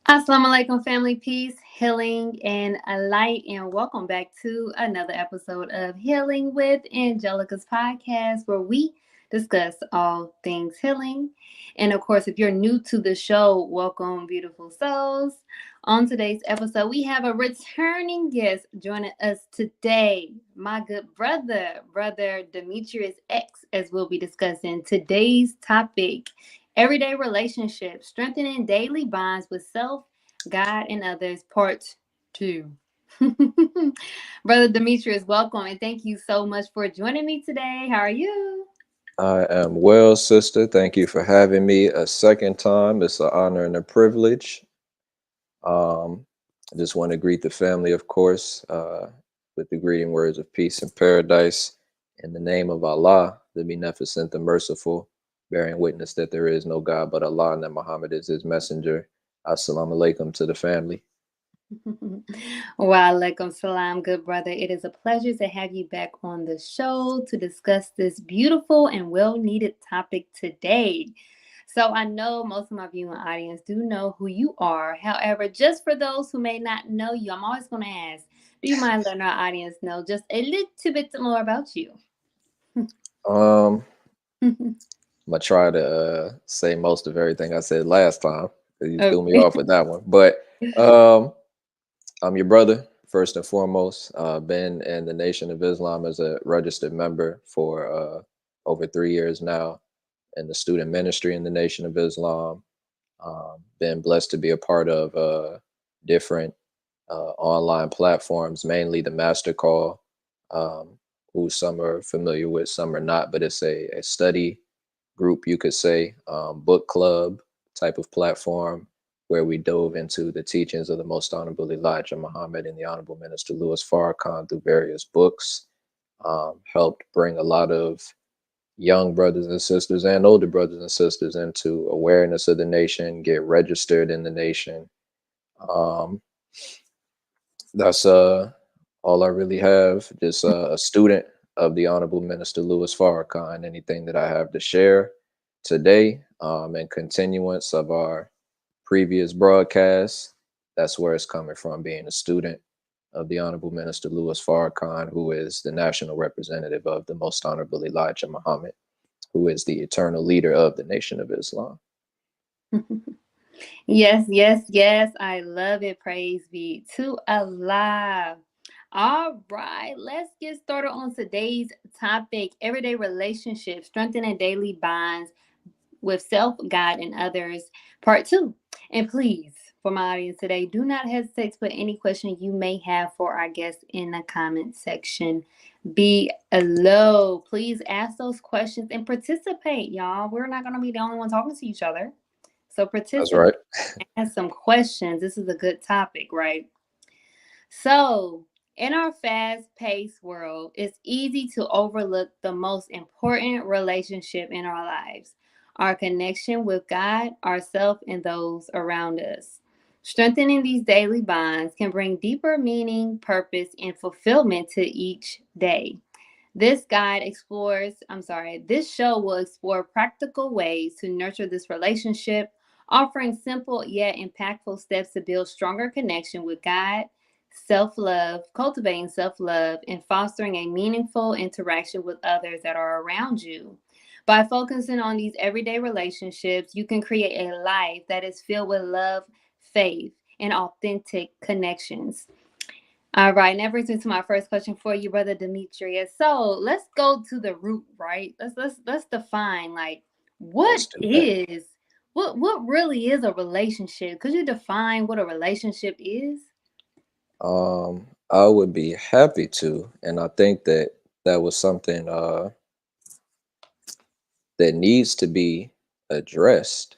Assalamu alaikum, family, peace, healing, and a light, and welcome back to another episode of Healing with Angelica's podcast, where we discuss all things healing. And of course, if you're new to the show, welcome, beautiful souls. On today's episode, we have a returning guest joining us today, my good brother Demetrius X, as we'll be discussing today's topic. Everyday relationships, strengthening daily bonds with self, God, and others, part 2. Brother Demetrius, welcome, and thank you so much for joining me today. How are you? I am well, sister. Thank you for having me a second time. It's an honor and a privilege. I just want to greet the family, of course, with the greeting words of peace and paradise. In the name of Allah, the Beneficent, the Merciful, bearing witness that there is no God but Allah and that Muhammad is his messenger. Assalamu alaikum to the family. Wa alaikum salam, good brother. It is a pleasure to have you back on the show to discuss this beautiful and well-needed topic today. So I know most of my viewing audience do know who you are. However, just for those who may not know you, I'm always going to ask, do you mind letting our audience know just a little bit more about you? Um, I'm gonna try to say most of everything I said last time because you threw me Okay. off with that one. But um, I'm your brother, first and foremost. Been in the Nation of Islam as a registered member for over 3 years now in the student ministry in the Nation of Islam. Been blessed to be a part of different online platforms, mainly the Master Call, um, who some are familiar with, some are not, but it's a study group, you could say, book club type of platform where we dove into the teachings of the Most Honorable Elijah Muhammad and the Honorable Minister Louis Farrakhan through various books. Helped bring a lot of young brothers and sisters and older brothers and sisters into awareness of the nation, get registered in the nation. Um, that's all I really have. Just a student of the Honorable Minister Louis Farrakhan. Anything that I have to share today, in continuance of our previous broadcasts, that's where it's coming from. Being a student of the Honorable Minister Louis Farrakhan, who is the national representative of the Most Honorable Elijah Muhammad, who is the eternal leader of the Nation of Islam. Yes, yes, yes. I love it. Praise be to Allah. All right, let's get started on today's topic, everyday relationships, strengthening daily bonds with self, God, and others, part 2. And please, for my audience today, do not hesitate to put any question you may have for our guests in the comment section below. Please ask those questions and participate, y'all. We're not going to be the only one talking to each other. So That's participate, right. ask some questions. This is a good topic, right? So, in our fast paced world, it's easy to overlook the most important relationship in our lives, our connection with God, ourselves, and those around us. Strengthening these daily bonds can bring deeper meaning, purpose, and fulfillment to each day. This show will explore practical ways to nurture this relationship, offering simple yet impactful steps to build stronger connection with God, cultivating self love, and fostering a meaningful interaction with others that are around you. By focusing on these everyday relationships, you can create a life that is filled with love, faith, and authentic connections. All right, that brings me to my first question for you, brother Demetrius. So let's go to the root, right? Let's define like what Let's do that. is what really is a relationship? Could you define what a relationship is? I would be happy to, and I think that that was something that needs to be addressed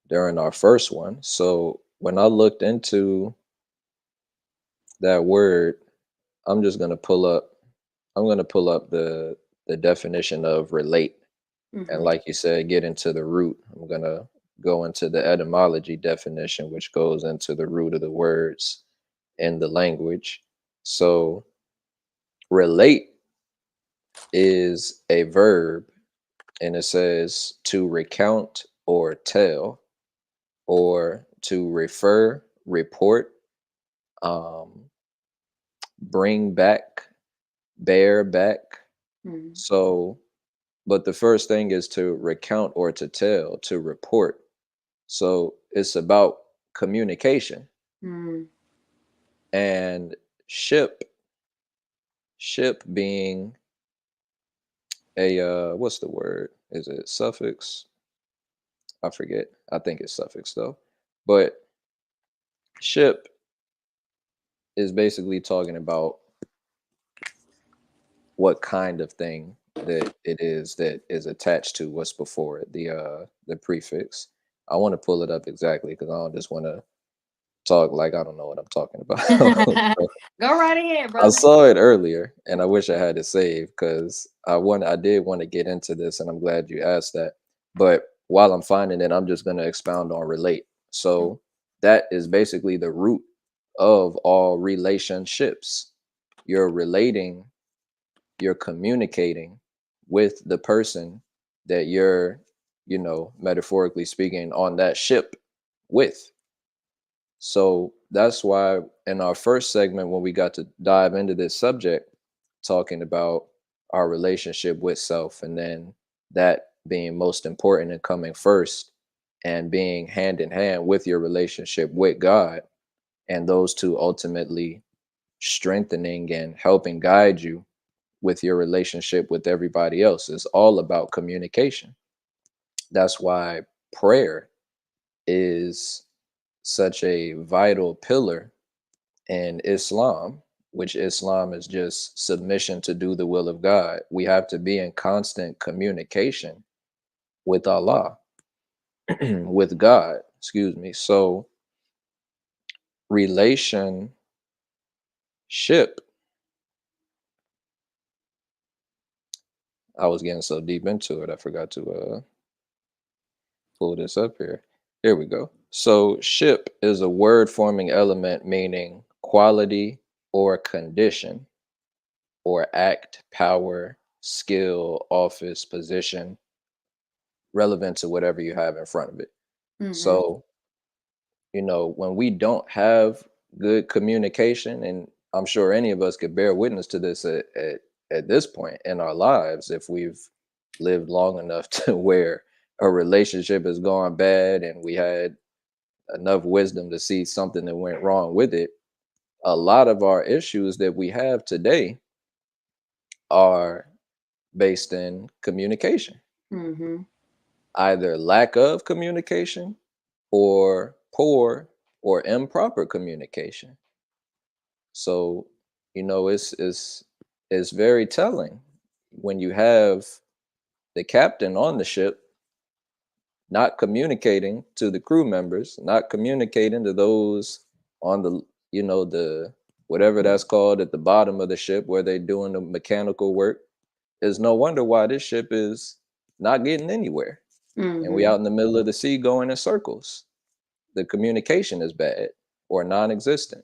during our first one. So when I looked into that word, I'm just gonna pull up. I'm gonna pull up the definition of relate, and Mm-hmm. like you said, get into the root. I'm gonna go into the etymology definition, which goes into the root of the words in the language. So, relate is a verb, and it says to recount or tell, or to refer, report, um, bring back, bear back. Mm, So, but the first thing is to recount or to tell, to report. So it's about communication. mm, And ship, ship being a what's the word? Is it suffix? I forget. I think it's suffix though. But ship is basically talking about what kind of thing that it is that is attached to what's before it, the prefix. I want to pull it up exactly because I don't just want to talk like I don't know what I'm talking about. mm. So, Go right ahead, I brother. saw it earlier and I wish I had it saved because I did want to get into this and I'm glad you asked that. But while I'm finding it, I'm just gonna expound on relate. So that is basically the root of all relationships. You're relating, you're communicating with the person that you're, metaphorically speaking, on that ship with. So that's why in our first segment, when we got to dive into this subject, talking about our relationship with self, and then that being most important and coming first, and being hand in hand with your relationship with God, and those two ultimately strengthening and helping guide you with your relationship with everybody else. Is all about communication. That's why prayer is such a vital pillar in Islam, which Islam is just submission to do the will of God. We have to be in constant communication with Allah, with God, excuse me. So, relationship, I was getting so deep into it, I forgot to pull this up here. Here we go. So, ship is a word forming element meaning quality or condition or act, power, skill, office, position, relevant to whatever you have in front of it. Mm-hmm. So, when we don't have good communication, and I'm sure any of us could bear witness to this at this point in our lives, if we've lived long enough to where a relationship has gone bad and we had enough wisdom to see something that went wrong with it, a lot of our issues that we have today are based in communication, Mm-hmm. either lack of communication or poor or improper communication. So, it's very telling when you have the captain on the ship not communicating to the crew members, not communicating to those on the whatever that's called at the bottom of the ship where they're doing the mechanical work. There's no wonder why this ship is not getting anywhere. And we Mm-hmm. out in the middle of the sea going in circles. The communication is bad or non-existent.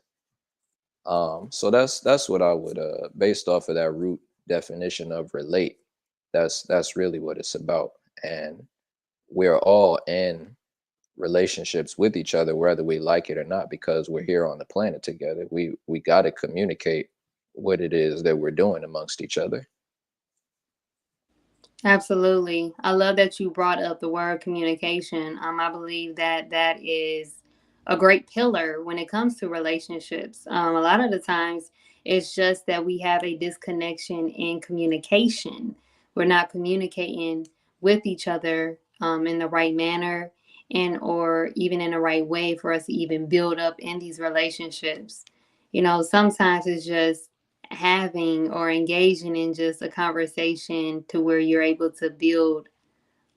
So that's what I would based off of that root definition of relate. That's really what it's about. And we're all in relationships with each other, whether we like it or not, because we're here on the planet together. We got to communicate what it is that we're doing amongst each other. Absolutely. I love that you brought up the word communication. I believe that that is a great pillar when it comes to relationships. A lot of the times, it's just that we have a disconnection in communication. We're not communicating with each other in the right manner and or even in the right way for us to even build up in these relationships. Sometimes it's just having or engaging in just a conversation to where you're able to build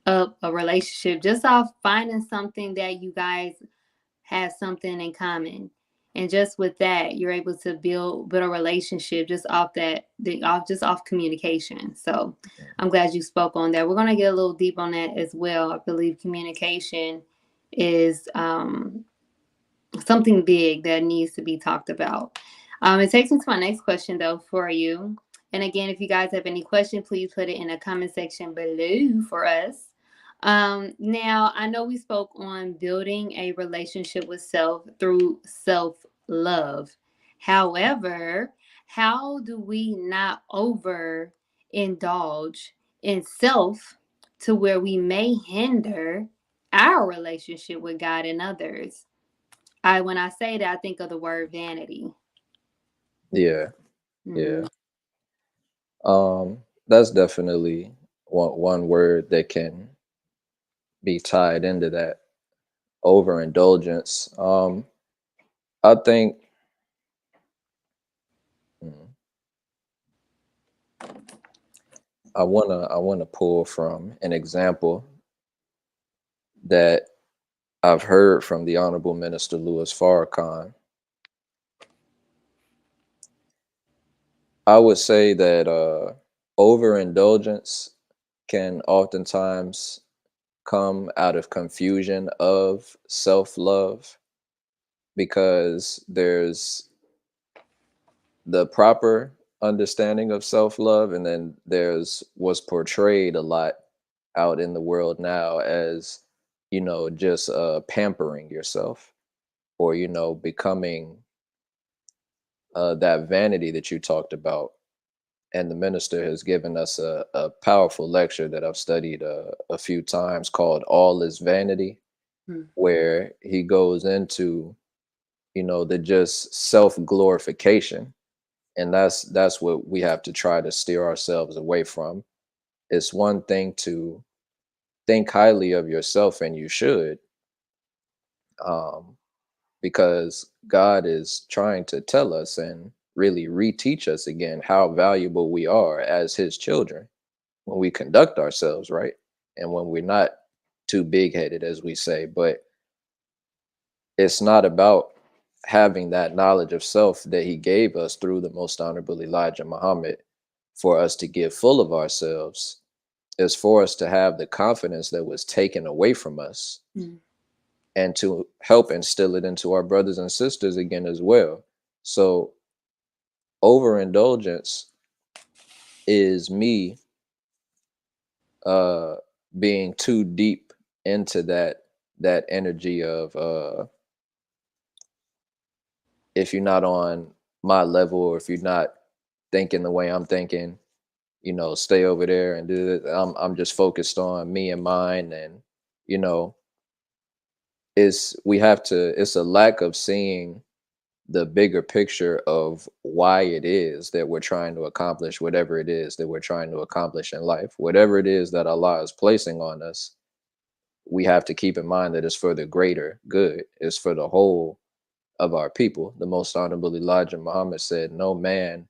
up a relationship just off finding something that you guys have something in common. And just with that, you're able to build a relationship just off just off communication. So I'm glad you spoke on that. We're gonna get a little deep on that as well. I believe communication is something big that needs to be talked about. It takes me to my next question, though, for you. And again, if you guys have any questions, please put it in the comment section below for us. Now, I know we spoke on building a relationship with self through self love. However, how do we not over indulge in self to where we may hinder our relationship with God and others? When I say that, I think of the word vanity. Yeah, yeah. Mm-hmm. That's definitely one word that can be tied into that overindulgence. I think mm, I wanna pull from an example that I've heard from the Honorable Minister Louis Farrakhan. I would say that overindulgence can oftentimes come out of confusion of self love, because there's the proper understanding of self love, and then there's what's portrayed a lot out in the world now as, just pampering yourself, or, becoming that vanity that you talked about. And the minister has given us a powerful lecture that I've studied a few times, called All is Vanity, where he goes into, the just self glorification. And that's what we have to try to steer ourselves away from. It's one thing to think highly of yourself, and you should, um, because God is trying to tell us and really reteach us again how valuable we are as his children when we conduct ourselves right, and when we're not too big headed, as we say. But it's not about having that knowledge of self that he gave us through the most honorable Elijah Muhammad for us to give full of ourselves. Is for us to have the confidence that was taken away from us, Mm-hmm. and to help instill it into our brothers and sisters again as well. So overindulgence is me uh being too deep into that energy of, if you're not on my level, or if you're not thinking the way I'm thinking, stay over there and do it. I'm just focused on me and mine. And you know it's a lack of seeing the bigger picture of why it is that we're trying to accomplish whatever it is that we're trying to accomplish in life. Whatever it is that Allah is placing on us, we have to keep in mind that it's for the greater good. It's for the whole of our people. The most honorable Elijah Muhammad said, no man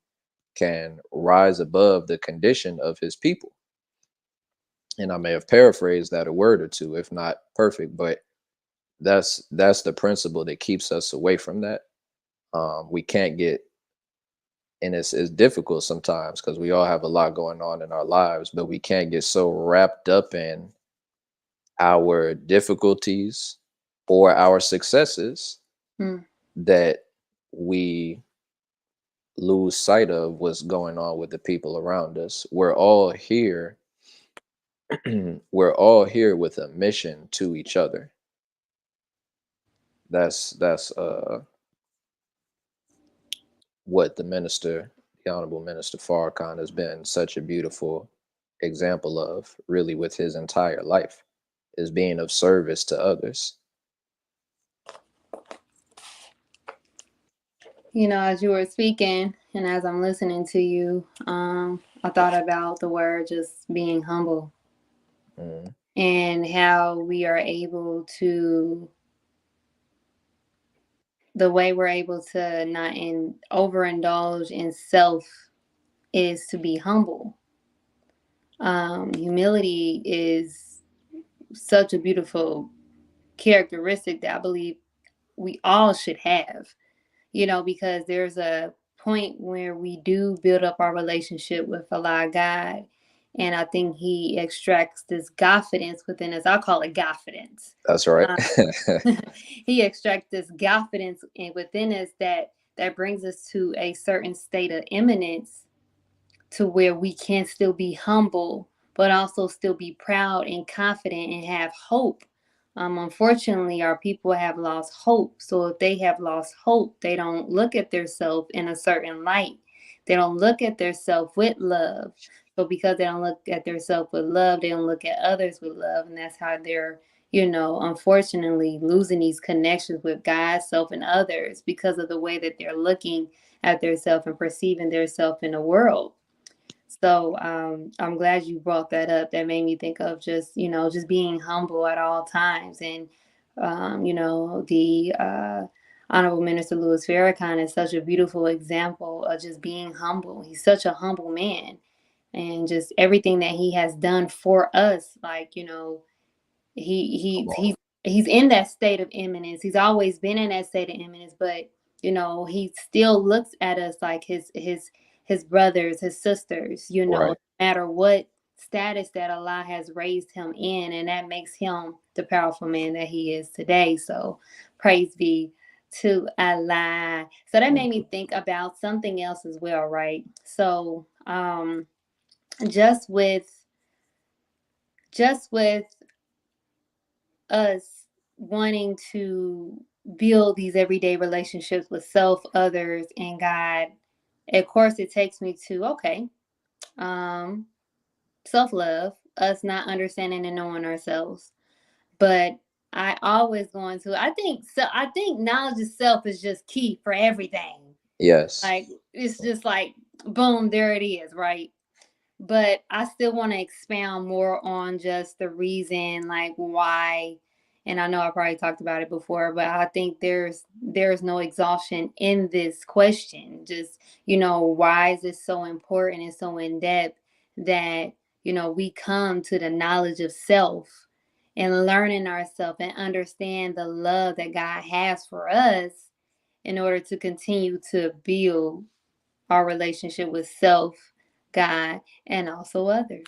can rise above the condition of his people. And I may have paraphrased that a word or two, if not perfect, but that's the principle that keeps us away from that. We can't get, and it's difficult sometimes because we all have a lot going on in our lives, but we can't get so wrapped up in our difficulties or our successes that we lose sight of what's going on with the people around us. We're all here. We're all here with a mission to each other. That's what the Honorable Minister Farrakhan, has been such a beautiful example of, really, with his entire life, is being of service to others. As you were speaking and as I'm listening to you, I thought about the word just being humble Mm, and how we are able to, the way we're able to not overindulge in self is to be humble. Humility is such a beautiful characteristic that I believe we all should have, because there's a point where we do build up our relationship with Allah God, And I think he extracts this confidence within us. I call it confidence. That's right. Um, he extracts this confidence within us that brings us to a certain state of imminence, to where we can still be humble, but also still be proud and confident and have hope. Unfortunately, our people have lost hope. So if they have lost hope, they don't look at themselves in a certain light. They don't look at themselves with love. So because they don't look at themselves with love, they don't look at others with love. And that's how they're, unfortunately losing these connections with God, self, and others, because of the way that they're looking at themselves and perceiving themselves in the world. So I'm glad you brought that up. That made me think of just being humble at all times. And, the Honorable Minister Louis Farrakhan is such a beautiful example of just being humble. He's such a humble man. And just everything that he has done for us, like, he Come he on. he's in that state of imminence. He's always been in that state of imminence, but he still looks at us like his brothers, his sisters, no Right. matter what status that Allah has raised him in, and that makes him the powerful man that he is today. So praise be to Allah. So that made me think about something else as well, right? So just with just with us wanting to build these everyday relationships with self, others, and God, of course, it takes me to, okay, um, self love, us not understanding and knowing ourselves. But I always go into, I think knowledge of self is just key for everything. Yes. Like, it's just like, boom, there it is, right? But I still want to expound more on just the reason, like why. And I know I probably talked about it before, but I think there's no exhaustion in this question. Just, why is it so important and so in depth that, we come to the knowledge of self and learning ourselves and understand the love that God has for us in order to continue to build our relationship with self, God, and also others.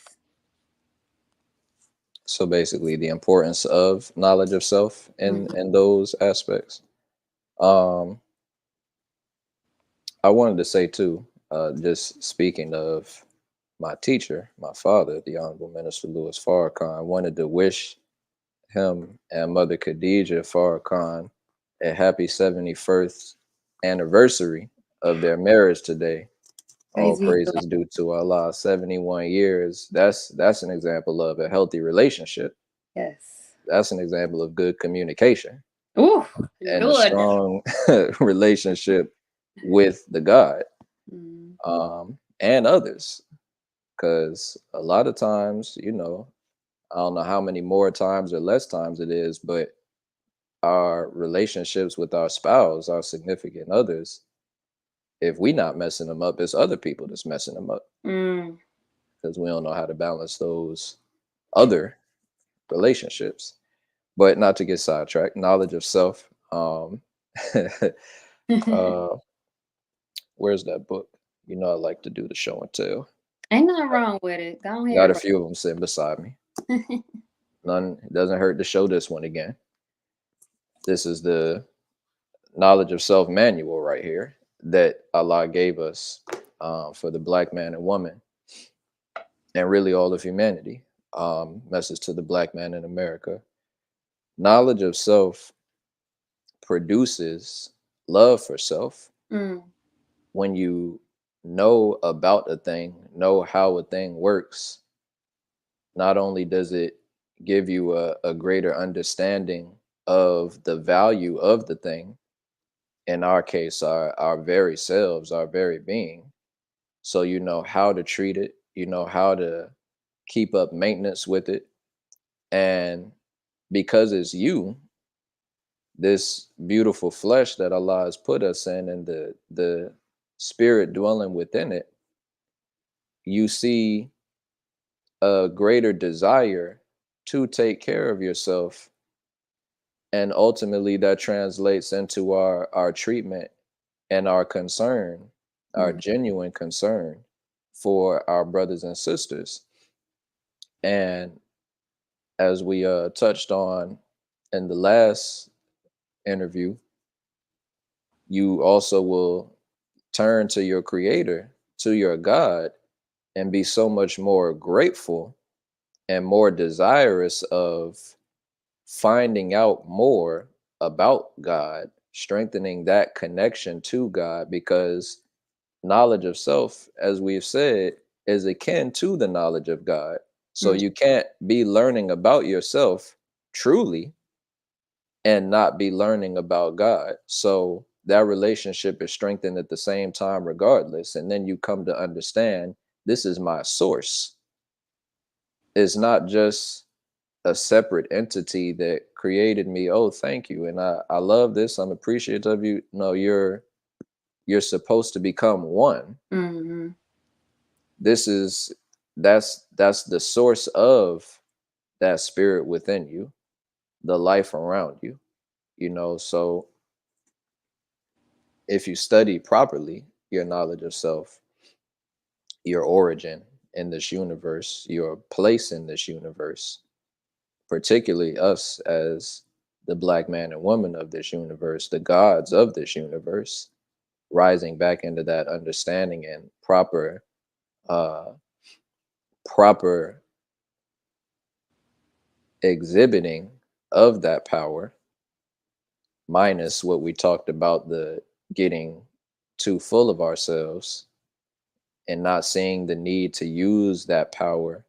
So basically, the importance of knowledge of self Mhm. in those aspects. Um, I wanted to say too, just speaking of my teacher, my father, the Honorable Minister Louis Farrakhan, I wanted to wish him and Mother Khadija Farrakhan a happy 71st anniversary of their marriage today. All Praise be to praises due to Allah. 71 years. That's an example of a healthy relationship. yes. That's an example of good communication Ooh, and a good. strong relationship with the God Mm, and others. Because a lot of times, I don't know how many more times or less times it is, but our relationships with our spouse, our significant others, if we not messing them up, it's other people that's messing them up mm. because we don't know how to balance those other relationships. But not to get sidetracked, knowledge of self. Uh, where's that book? I like to do the show and tell. Ain't nothing wrong with it. Go Got ahead, a bro. few of them sitting beside me. None. It doesn't hurt to show this one again. This is the knowledge of self manual right here that Allah gave us for the black man and woman, and really all of humanity. Message to the black man in America. Knowledge of self produces love for self. Mm, When you know about a thing, know how a thing works, not only does it give you a greater understanding of the value of the thing, in our case, our very selves, our very being. So you know how to treat it, you know how to keep up maintenance with it. And because it's you, this beautiful flesh that Allah has put us in and the spirit dwelling within it, you see a greater desire to take care of yourself, and ultimately that translates into our treatment and our concern, our mm, genuine concern for our brothers and sisters. And as we touched on in the last interview, you also will turn to your creator, to your God, and be so much more grateful and more desirous of finding out more about God, strengthening that connection to God, because knowledge of self, as we've said, is akin to the knowledge of God. So Mm, you can't be learning about yourself truly and not be learning about God. So that relationship is strengthened at the same time, regardless. And then you come to understand this is my source. It's not just a separate entity that created me. Oh, thank you. And I love this. I'm appreciative of you. No, you're supposed to become one. mhm. This is that's the source of that spirit within you, the life around you, so if you study properly your knowledge of self, your origin in this universe, your place in this universe, particularly us as the black man and woman of this universe, the gods of this universe, rising back into that understanding and uh proper exhibiting of that power, minus what we talked about, the getting too full of ourselves and not seeing the need to use that power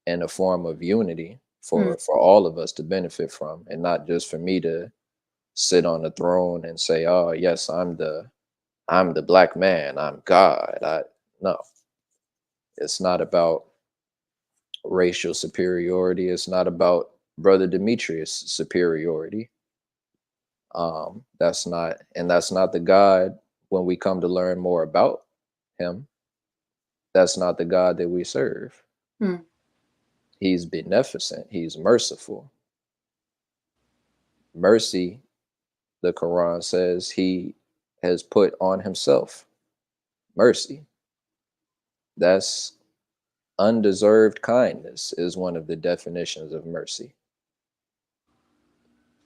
in a form of unity Mm. for all of us to benefit from, and not just for me to sit on the throne and say, oh yes, I'm the black man, I'm God. I No, it's not about racial superiority, it's not about brother Demetrius superiority. That's not the God. When we come to learn more about him, that's not the God that we serve. Mm. He's beneficent, he's merciful. Mercy, the Quran says, he has put on himself mercy. That's undeserved kindness, is one of the definitions of mercy.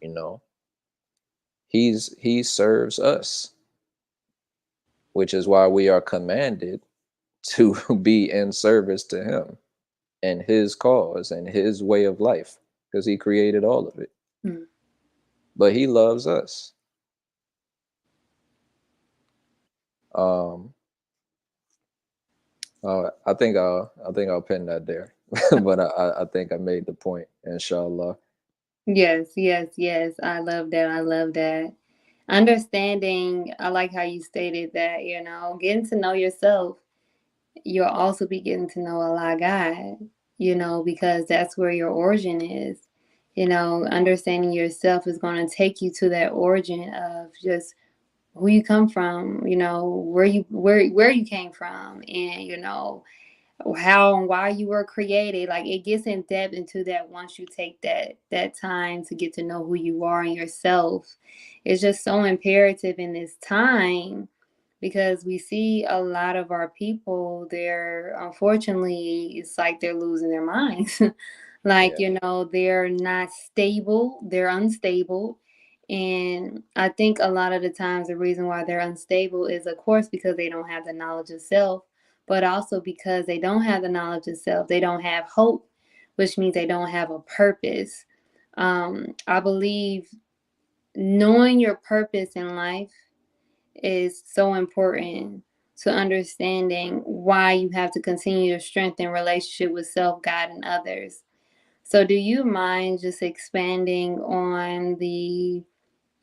You know, he serves us, which is why we are commanded to be in service to him and his cause and his way of life, because he created all of it. Mm. But he loves us. Um, I think I'll pin that there. But I think I made the point, inshallah. Yes, yes, yes. I love that. I love that. Understanding, I like how you stated that, getting to know yourself, you'll also be getting to know Allah God, because that's where your origin is. Understanding yourself is going to take you to that origin of just who you come from, where you came from, and how and why you were created. Like, it gets in depth into that once you take that time to get to know who you are and yourself. It's just so imperative in this time, because we see a lot of our people, they're, unfortunately, it's like they're losing their minds. Like, Yeah, they're not stable, they're unstable. And I think a lot of the times the reason why they're unstable is, of course, because they don't have the knowledge of self, but also because they don't have the knowledge of self, they don't have hope, which means they don't have a purpose. I believe knowing your purpose in life is so important to understanding why you have to continue to strengthen relationship with self, God, and others. So, do you mind just expanding on the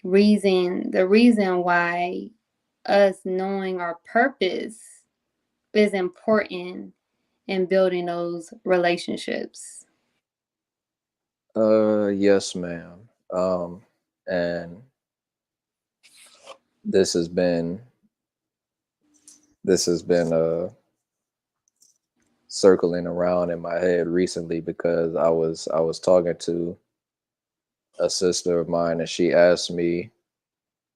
reason why us knowing our purpose is important in building those relationships? yes, ma'am. And this has been this has been circling around in my head recently, because I was talking to a sister of mine, and she asked me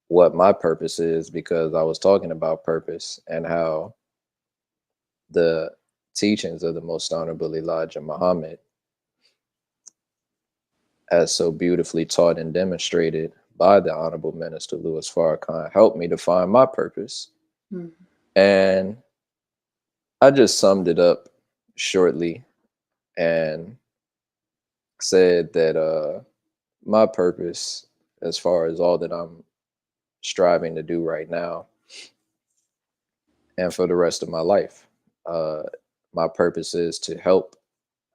what my purpose is, because I was talking about purpose and how the teachings of the Most Honorable Elijah Muhammad, as so beautifully taught and demonstrated by the Honorable Minister Louis Farrakhan, helped me to find my purpose. Mm. And I just summed it up shortly and said that my purpose, as far as all that I'm striving to do right now and for the rest of my life, uh, my purpose is to help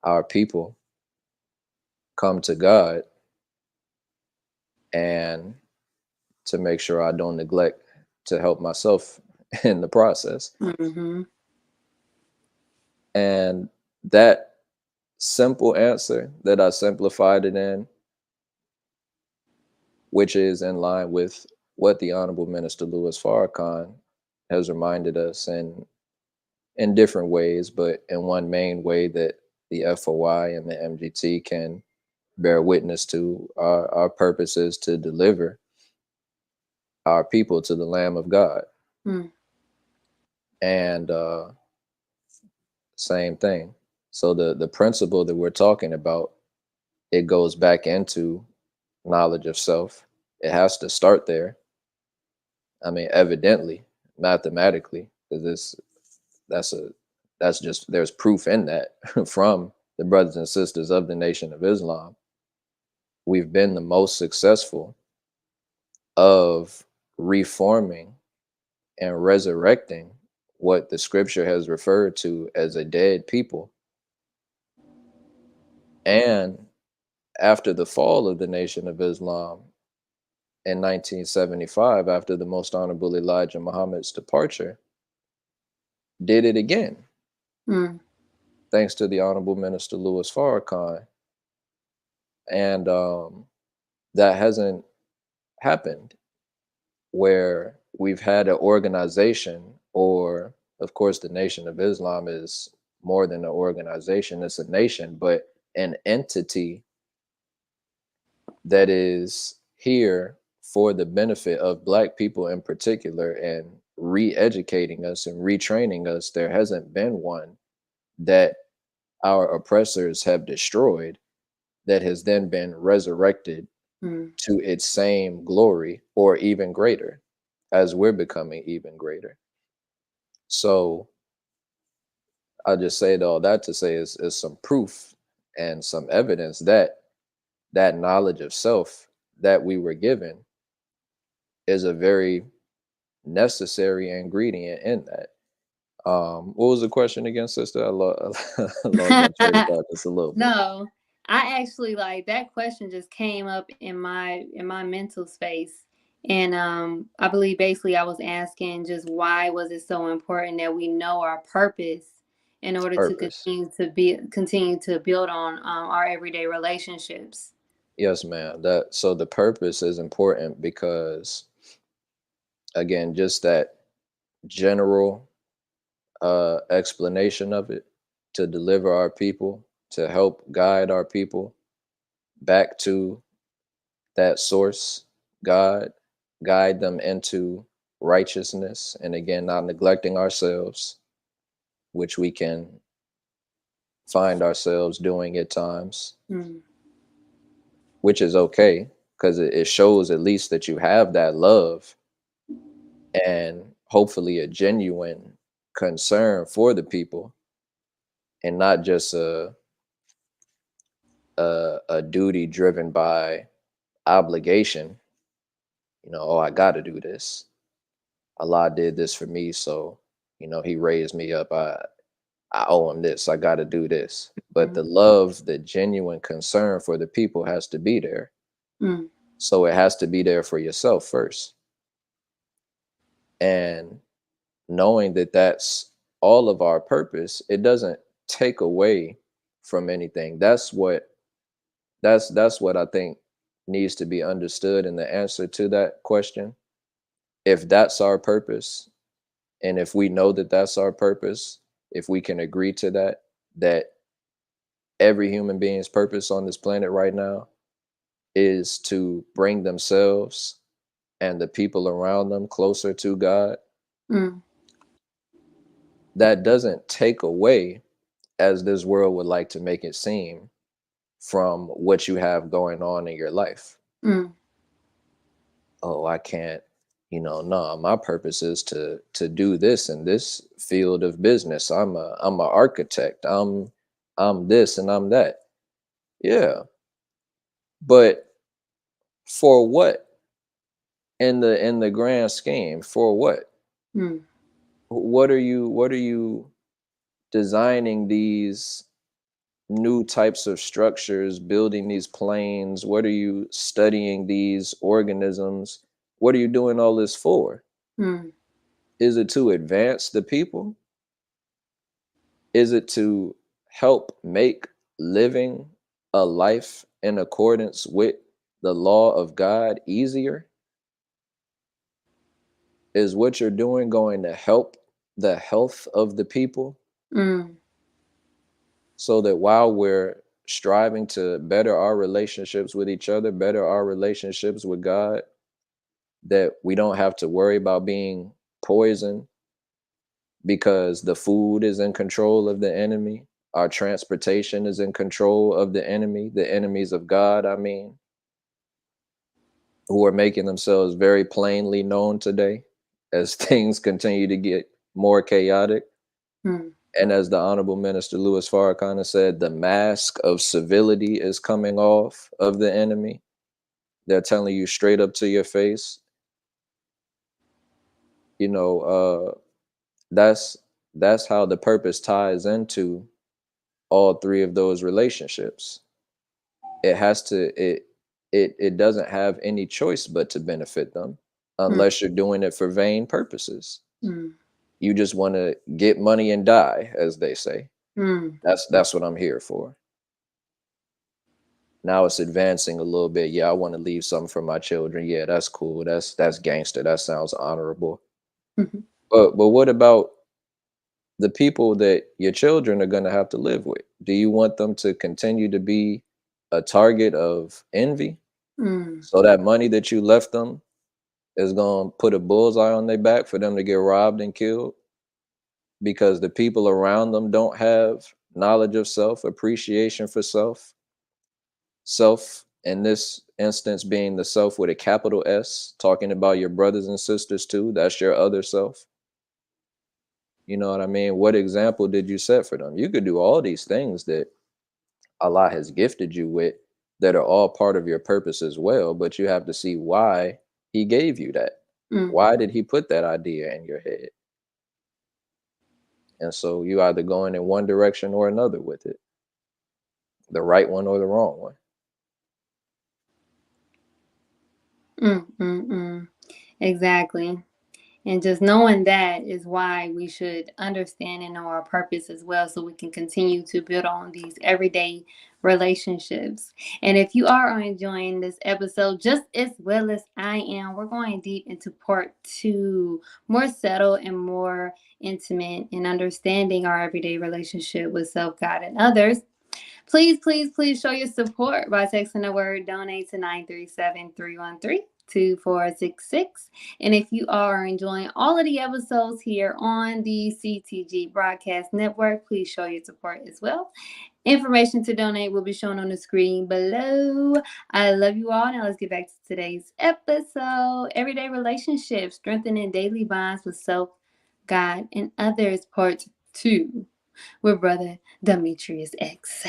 our people come to God and to make sure I don't neglect to help myself in the process. Mm-hmm. And that simple answer that I simplified it in, which is in line with what the Honorable Minister Louis Farrakhan has reminded us in different ways, but in one main way that the FOI and the MGT can bear witness to, our purpose is to deliver our people to the Lamb of God. Mm. And same thing. So the principle that we're talking about, it goes back into knowledge of self. It has to start there. I mean, evidently, mathematically, because that's a that's just there's proof in that from the brothers and sisters of the Nation of Islam. We've been the most successful of reforming and resurrecting what the scripture has referred to as a dead people. And after the fall of the Nation of Islam in 1975, after the Most Honorable Elijah Muhammad's departure, did it again, Mm. thanks to the Honorable Minister Louis Farrakhan. And that hasn't happened where we've had an organization, or of course, the Nation of Islam is more than an organization, it's a nation, but an entity that is here for the benefit of Black people in particular and re-educating us and retraining us. There hasn't been one that our oppressors have destroyed that has then been resurrected Mm. to its same glory or even greater, as we're becoming even greater. So I just say all that to say is some proof and some evidence that that knowledge of self that we were given is a very necessary ingredient in that. What was the question again, sister? I lost my train of thought just a little bit. No, I actually like that question just came up in my mental space. And I believe basically I was asking just why was it so important that we know our purpose in order to Purpose. continue to build on our everyday relationships. Yes, ma'am. That so the purpose is important because again, just that general explanation of it to deliver our people, to help guide our people back to that source, God, guide them into righteousness. And again, not neglecting ourselves, which we can find ourselves doing at times, Mm. which is okay because it shows at least that you have that love and hopefully a genuine concern for the people and not just a duty driven by obligation. You know, oh, I got to do this. Allah did this for me, so He raised me up. I owe Him this. I got to do this. But Mm. the love, the genuine concern for the people has to be there. Mm. So it has to be there for yourself first. And knowing that that's all of our purpose, it doesn't take away from anything. That's what I think needs to be understood in the answer to that question. If that's our purpose, and if we know that that's our purpose, if we can agree to that, that every human being's purpose on this planet right now is to bring themselves and the people around them closer to God, Mm. that doesn't take away as this world would like to make it seem from what you have going on in your life. Mm. Oh, I can't, no, my purpose is to do this in this field of business. I'm a architect. I'm this and I'm that. Yeah. But for what? In the grand scheme, for what? Mm. What are you designing these new types of structures, building these planes? What are you studying these organisms? What are you doing all this for? Mm. Is it to advance the people? Is it to help make living a life in accordance with the law of God easier? Is what you're doing going to help the health of the people Mm. so that while we're striving to better our relationships with each other, better our relationships with God, that we don't have to worry about being poisoned because the food is in control of the enemy, our transportation is in control of the enemies of God, I mean, who are making themselves very plainly known today as things continue to get more chaotic. Mm. And as the Honorable Minister Louis Farrakhan has said, the mask of civility is coming off of the enemy. They're telling you straight up to your face, you know, that's that's how the purpose ties into all three of those relationships. It has to it doesn't have any choice but to benefit them Mm. unless you're doing it for vain purposes. Mm. You just want to get money and die, as they say. Mm. That's what I'm here for. Now it's advancing a little bit. Yeah, I want to leave something for my children. Yeah, that's cool. That's gangster. That sounds honorable. Mhm. But what about the people that your children are going to have to live with? Do you want them to continue to be a target of envy? Mm. So that money that you left them is going to put a bullseye on their back for them to get robbed and killed because the people around them don't have knowledge of self, appreciation for self in this instance being the self with a capital S, talking about your brothers and sisters too. That's your other self. You know what I mean? What example did you set for them? You could do all these things that Allah has gifted you with that are all part of your purpose as well, but you have to see why He gave you that. Mm. Why did He put that idea in your head? And so you either going in one direction or another with it, the right one or the wrong one. Mm. Mm. Mm. Exactly. And just knowing that is why we should understand and know our purpose as well, so we can continue to build on these everyday relationships. And if you are enjoying this episode just as well as I am, we're going deep into part two, more settled and more intimate in understanding our everyday relationship with self, God, and others. Please, please, please show your support by texting the word donate to 937-313-2466. And if you are enjoying all of the episodes here on the CTG Broadcast Network, please show your support as well. Information to donate will be shown on the screen below. I love you all. Now let's get back to today's episode. Everyday relationships, strengthening daily bonds with self, God, and others, part two, with brother Demetrius X.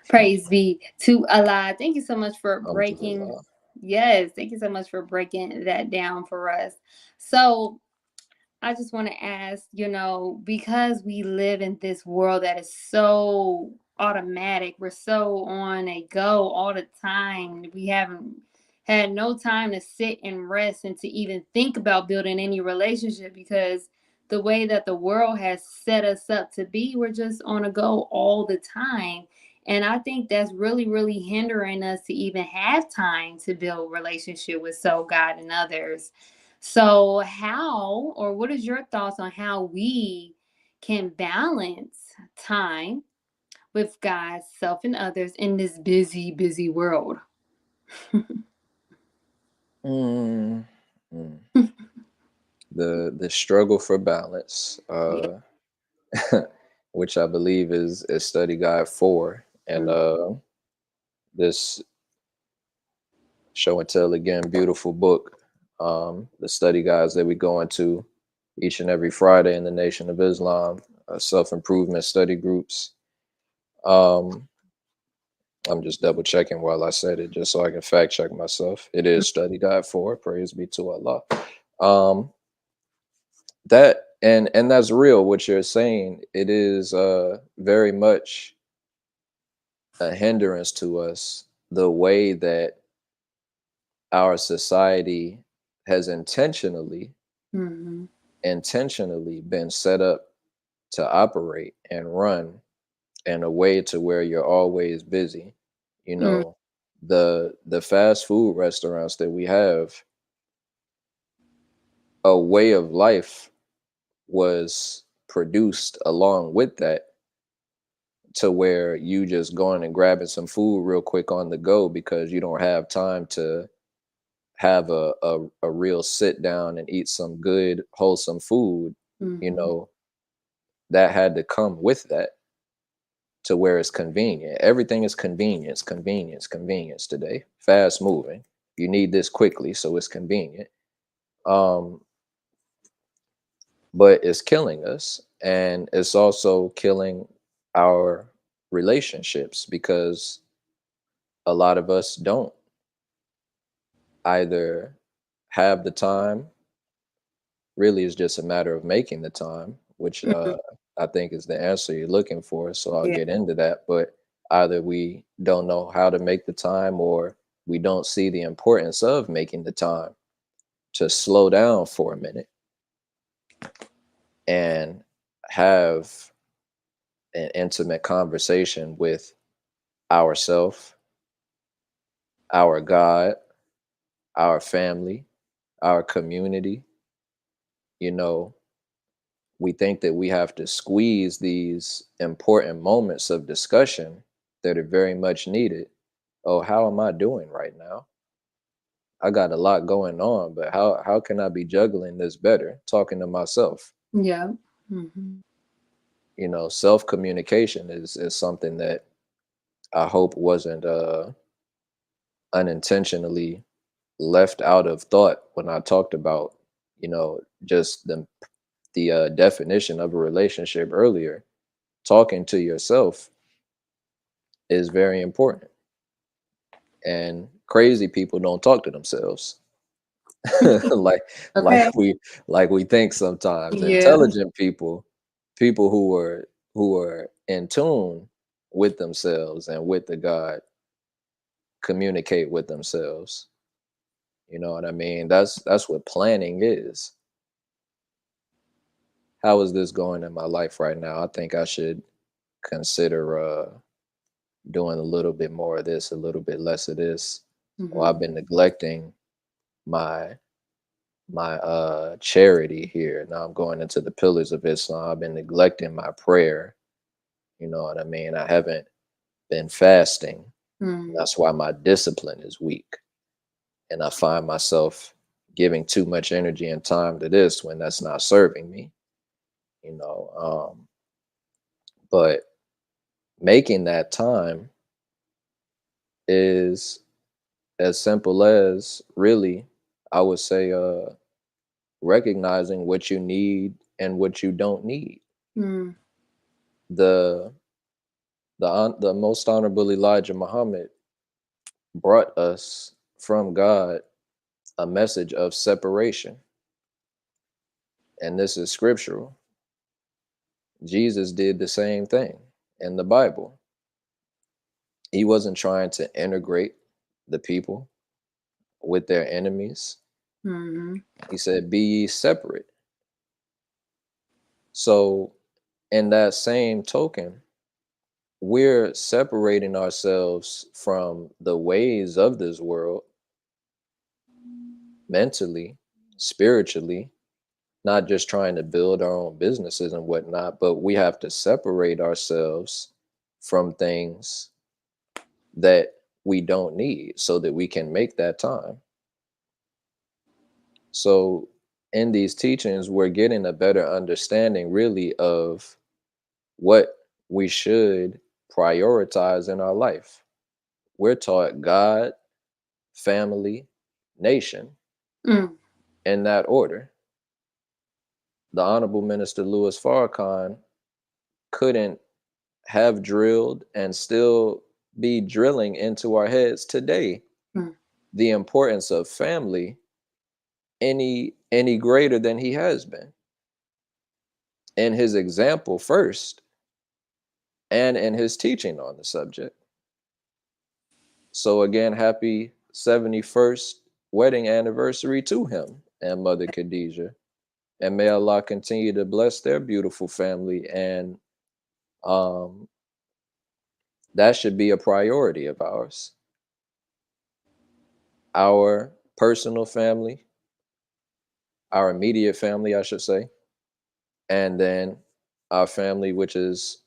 Praise be to Allah. Thank you so much for breaking. Alhamdulillah. Yes, thank you so much for breaking that down for us. So, I just want to ask, because we live in this world that is so automatic, we're so on a go all the time. We haven't had no time to sit and rest and to even think about building any relationship because the way that the world has set us up to be, we're just on a go all the time. And I think that's really, really hindering us to even have time to build relationship with self, God, and others. So, how or what is your thoughts on how we can balance time with God, self, and others in this busy, busy world? Mm, mm. The struggle for balance. Yeah. which I believe is study guide 4. And Mm. this show and tell again, beautiful book. The study guides that we go into each and every Friday in the Nation of Islam, self-improvement study groups. Um, I'm just double checking while I said it, just so I can fact check myself. It is study guide 4. Praise be to Allah. Um, that and that's real. What you're saying, it is very much a hindrance to us, the way that our society has Mhm. intentionally been set up to operate and run in a way to where you're always busy. You Mm. know, the fast food restaurants that we have, a way of life was produced along with that, to where you just going and grabbing some food real quick on the go because you don't have time to have a real sit down and eat some good wholesome food. You Mhm. know, that had to come with that, to where it's convenient. Everything is convenience today. Fast moving. You need this quickly, so it's convenient. Um, but it's killing us, and it's also killing our relationships, because a lot of us don't either have the time. Really, it's just a matter of making the time, which Mhm. I think is the answer you're looking for. So I'll Yeah. get into that. But either we don't know how to make the time, or we don't see the importance of making the time to slow down for a minute and have an intimate conversation with ourself, our God, our family, our community. You know, we think that we have to squeeze these important moments of discussion that are very much needed. Oh, how am I doing right now? I got a lot going on, but how can I be juggling this better? Talking to myself. Yeah. Mhm. You know, self communication is something that I hope wasn't unintentionally left out of thought when I talked about, just the definition of a relationship earlier. Talking to yourself is very important, and crazy people don't talk to themselves. like like Okay. we think sometimes. Yeah. Intelligent people, people who are in tune with themselves and with the God, communicate with themselves. You know what I mean? That's what planning is. How is this going in my life right now? I think I should consider doing a little bit more of this, a little bit less of this. Or Mhm. I've been neglecting my charity here. Now I'm going into the pillars of Islam. I've been neglecting my prayer. You know what I mean? I haven't been fasting. Mm. That's why my discipline is weak. And I find myself giving too much energy and time to this when that's not serving me, you know. But making that time is as simple as, really, I would say, recognizing what you need and what you don't need. Mm. The the most honorable Elijah Muhammad brought us from God a message of separation, and this is scriptural. Jesus did the same thing in the Bible. He wasn't trying to integrate the people with their enemies. Mhm. He said, "Be ye separate." So, in that same token, we're separating ourselves from the ways of this world, mentally, spiritually, not just trying to build our own businesses and whatnot, but we have to separate ourselves from things that we don't need so that we can make that time. So, in these teachings, we're getting a better understanding, really, of what we should prioritize in our life. We're taught God, family, nation Mm. in that order. The Honorable Minister Louis Farrakhan couldn't have drilled and still be drilling into our heads today Mm. the importance of family any greater than he has been in his example first and in his teaching on the subject. So again, happy 71st wedding anniversary to him and Mother Khadijah. And may Allah continue to bless their beautiful family. And um, that should be a priority of ours. Our personal family, our immediate family, I should say, and then our family, which is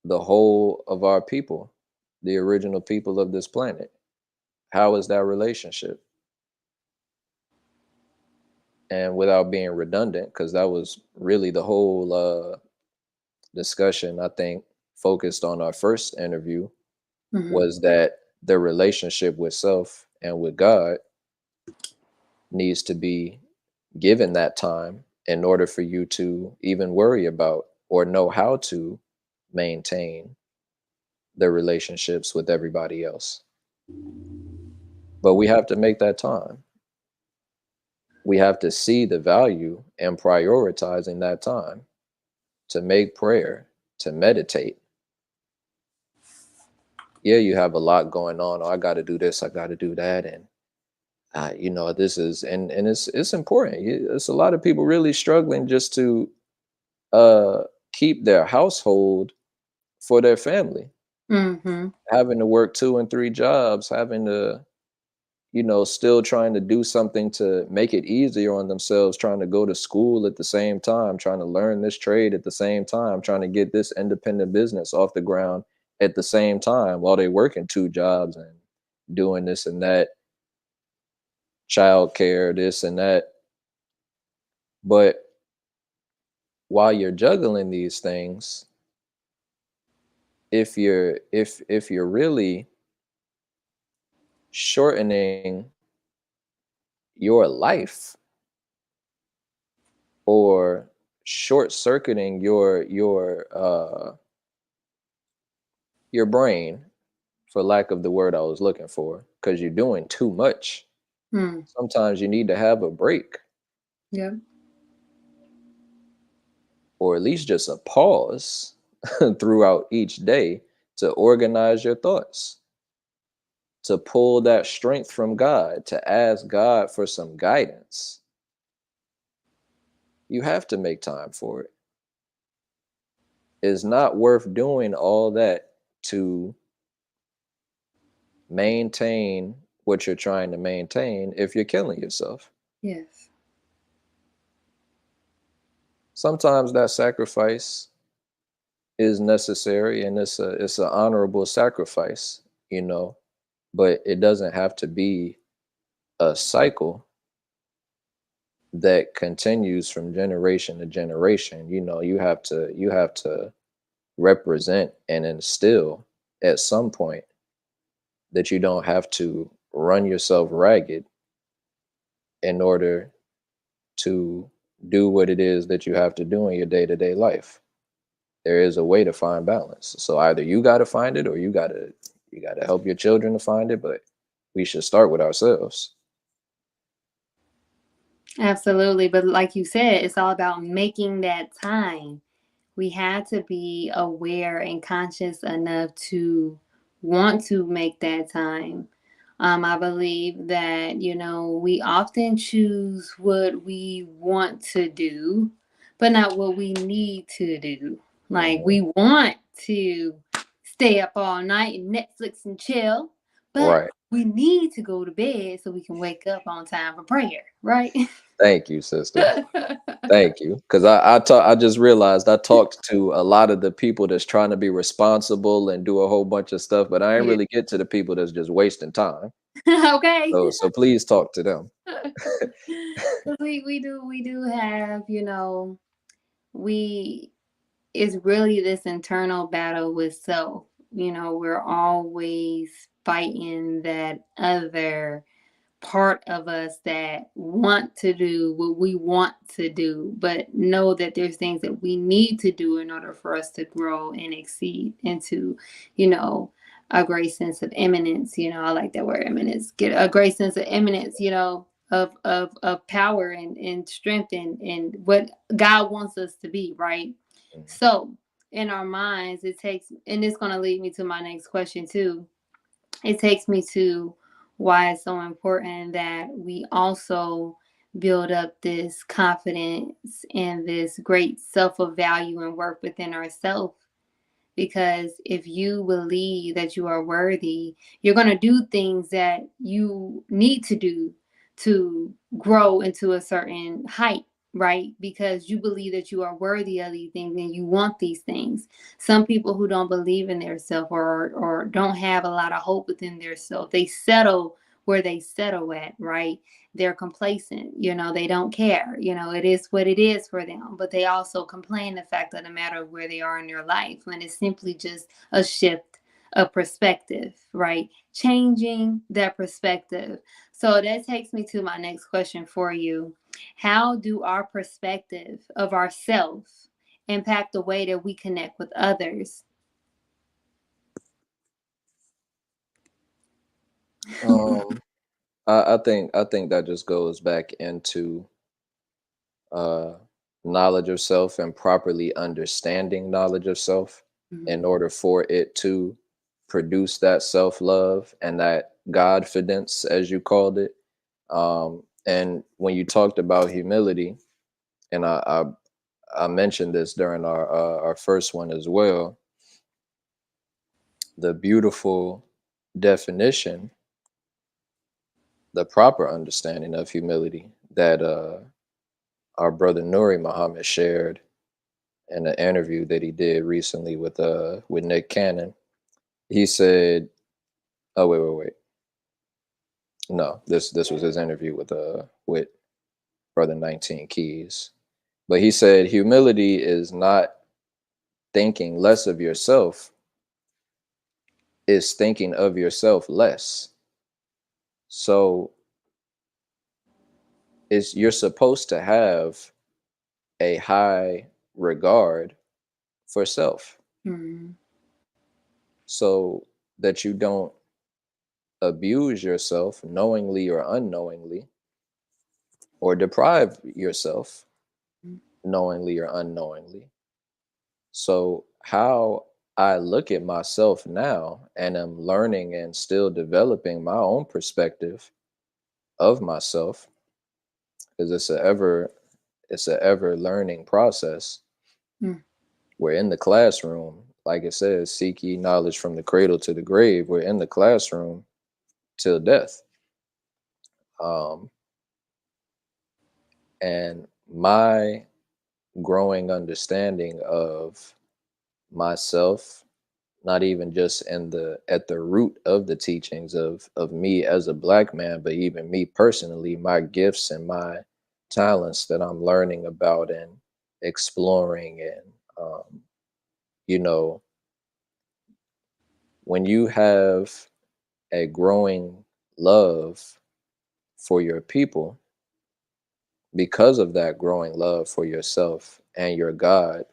the whole of our people, the original people of this planet. How is that relationship? And without being redundant, because that was really the whole discussion, I think, focused on our first interview, Mhm. was that the relationship with self and with God needs to be given that time in order for you to even worry about or know how to maintain the relationships with everybody else. But we have to make that time. We have to see the value in prioritizing that time to make prayer, to meditate. Yeah, you have a lot going on. Oh, I got to do this, I got to do that, and this is and it's important. It's a lot of people really struggling just to uh keep their household for their family, Mhm. having to work 2 and 3 jobs, having to still trying to do something to make it easier on themselves, trying to go to school at the same time, trying to learn this trade at the same time, trying to get this independent business off the ground at the same time while they working 2 jobs and doing this and that, childcare, this and that. But while you're juggling these things, if you're really shortening your life or short circuiting your brain, for lack of the word I was looking for, because you're doing too much. Mm. Sometimes you need to have a break Yep. or at least just a pause throughout each day to organize your thoughts, to pull that strength from God, to ask God for some guidance. You have to make time for it. It's not worth doing all that to maintain what you're trying to maintain if you're killing yourself. Yes. Sometimes that sacrifice is necessary and it's an honorable sacrifice, you know, but it doesn't have to be a cycle that continues from generation to generation. You have to represent and instill at some point that you don't have to run yourself ragged in order to do what it is that you have to do in your day-to-day life. There is a way to find balance. So either you got to find it or you got to help your children to find it, but we should start with ourselves. Absolutely. But like you said, it's all about making that time. We have to be aware and conscious enough to want to make that time. I believe that, we often choose what we want to do, but not what we need to do. Like, Mhm. we want to stay up all night and Netflix and chill, but Right. we need to go to bed so we can wake up on time for prayer, right? Thank you, sister. Thank you. Because I just realized I talked to a lot of the people that's trying to be responsible and do a whole bunch of stuff, but I ain't Yeah. really get to the people that's just wasting time. Okay. So please talk to them. 'Cause we do have, we it's really this internal battle with self. You know, we're always fighting that other part of us that want to do what we want to do, but know that there's things that we need to do in order for us to grow and exceed into, you know, a great sense of eminence. You know, I like that word eminence. Get a great sense of eminence, you know, of power and strength and what God wants us to be, right? Mhm. So in our minds, it takes, and it's going to lead me to my next question too. It takes me to why it's so important that we also build up this confidence and this great self of value and work within ourselves. Because if you believe that you are worthy, you're going to do things that you need to do to grow into a certain height, right? Because you believe that you are worthy of these things and you want these things. Some people who don't believe in their self, or don't have a lot of hope within their self, they settle where they settle at, right? They're complacent, you know, they don't care, you know, it is what it is for them, but they also complain the fact of the matter of where they are in their life when it's simply just a shift of perspective, right? Changing that perspective. So that takes me to my next question for you. How do our perspective of ourselves impact the way that we connect with others? Um, I think that just goes back into uh, knowledge of self and properly understanding knowledge of self in Mhm. order for it to produce that self love and that godfidence, as you called it. And when you talked about humility, and I mentioned this during our first one as well, the beautiful definition, the proper understanding of humility that our brother Nuri Muhammad shared in an interview that he did recently with Nick Cannon. He said, "Oh wait. No, this was his interview with brother 19 Keys." But he said humility is not thinking less of yourself; it's thinking of yourself less. So it's you're supposed to have a high regard for self, Mhm. so that you don't abuse yourself knowingly or unknowingly, or deprive yourself knowingly or unknowingly. So, how I look at myself now and am learning and still developing my own perspective of myself, because it's a ever learning process. Mhm. We're in the classroom, like it says, seek ye knowledge from the cradle to the grave. We're in the classroom till death. Um, and my growing understanding of myself, not even just in the at the root of the teachings of me as a black man, but even me personally, my gifts and my talents that I'm learning about and exploring. And you know, when you have a growing love for your people, because of that growing love for yourself and your God,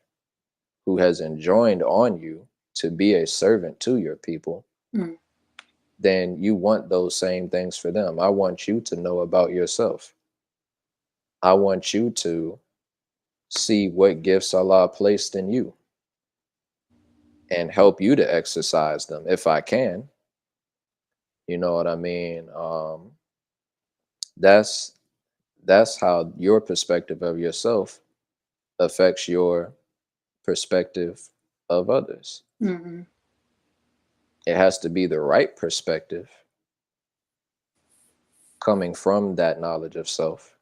who has enjoined on you to be a servant to your people, Mhm. then you want those same things for them. I want you to know about yourself. I want you to see what gifts Allah placed in you and help you to exercise them if I can. You know what I mean? That's that's how your perspective of yourself affects your perspective of others. Mhm. It has to be the right perspective coming from that knowledge of self.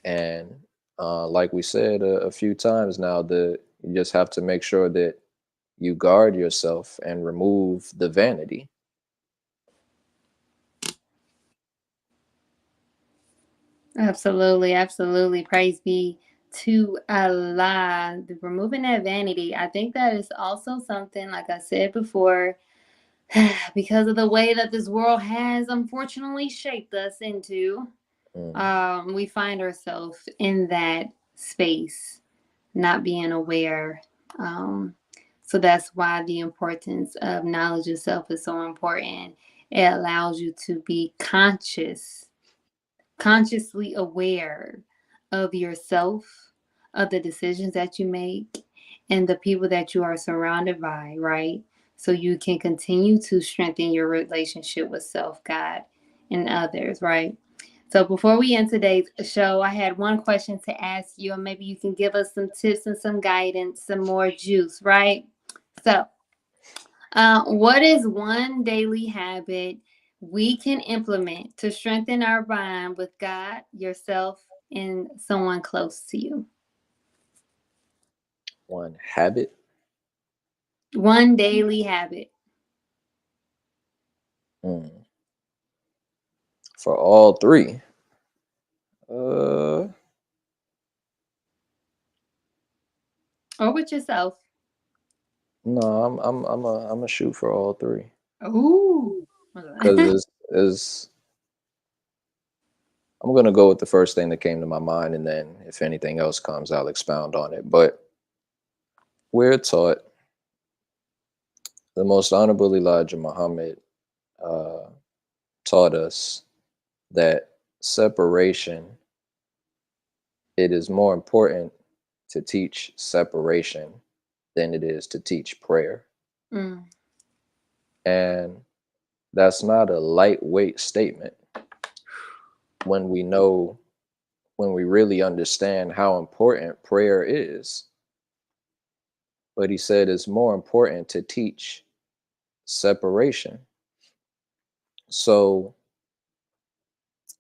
And like we said a few times now, you just have to make sure that you guard yourself and remove the vanity. Absolutely, absolutely. Praise be to Allah, removing that vanity. I think that is also something, like I said before, because of the way that this world has unfortunately shaped us into, Mm, we find ourselves in that space, not being aware. Um, so that's why the importance of knowledge of self is so important. It allows you to be consciously aware of yourself, of the decisions that you make, and the people that you are surrounded by, right? So you can continue to strengthen your relationship with self, God, and others, right? So before we end today's show, I had one question to ask you, and maybe you can give us some tips and some guidance, some more juice, right? So, what is one daily habit we can implement to strengthen our bond with God, yourself, and someone close to you? one habit. One daily habit. Mm, for all three. Uh, Or with yourself. no, I'm a shoot for all three Ooh. because is I'm gonna go with the first thing that came to my mind, and then if anything else comes, I'll expound on it. But we're taught the most honorable Elijah Muhammad uh, taught us that separation. It is more important to teach separation than it is to teach prayer, Mm, and that's not a lightweight statement when we know when we really understand how important prayer is. But he said it's more important to teach separation. So,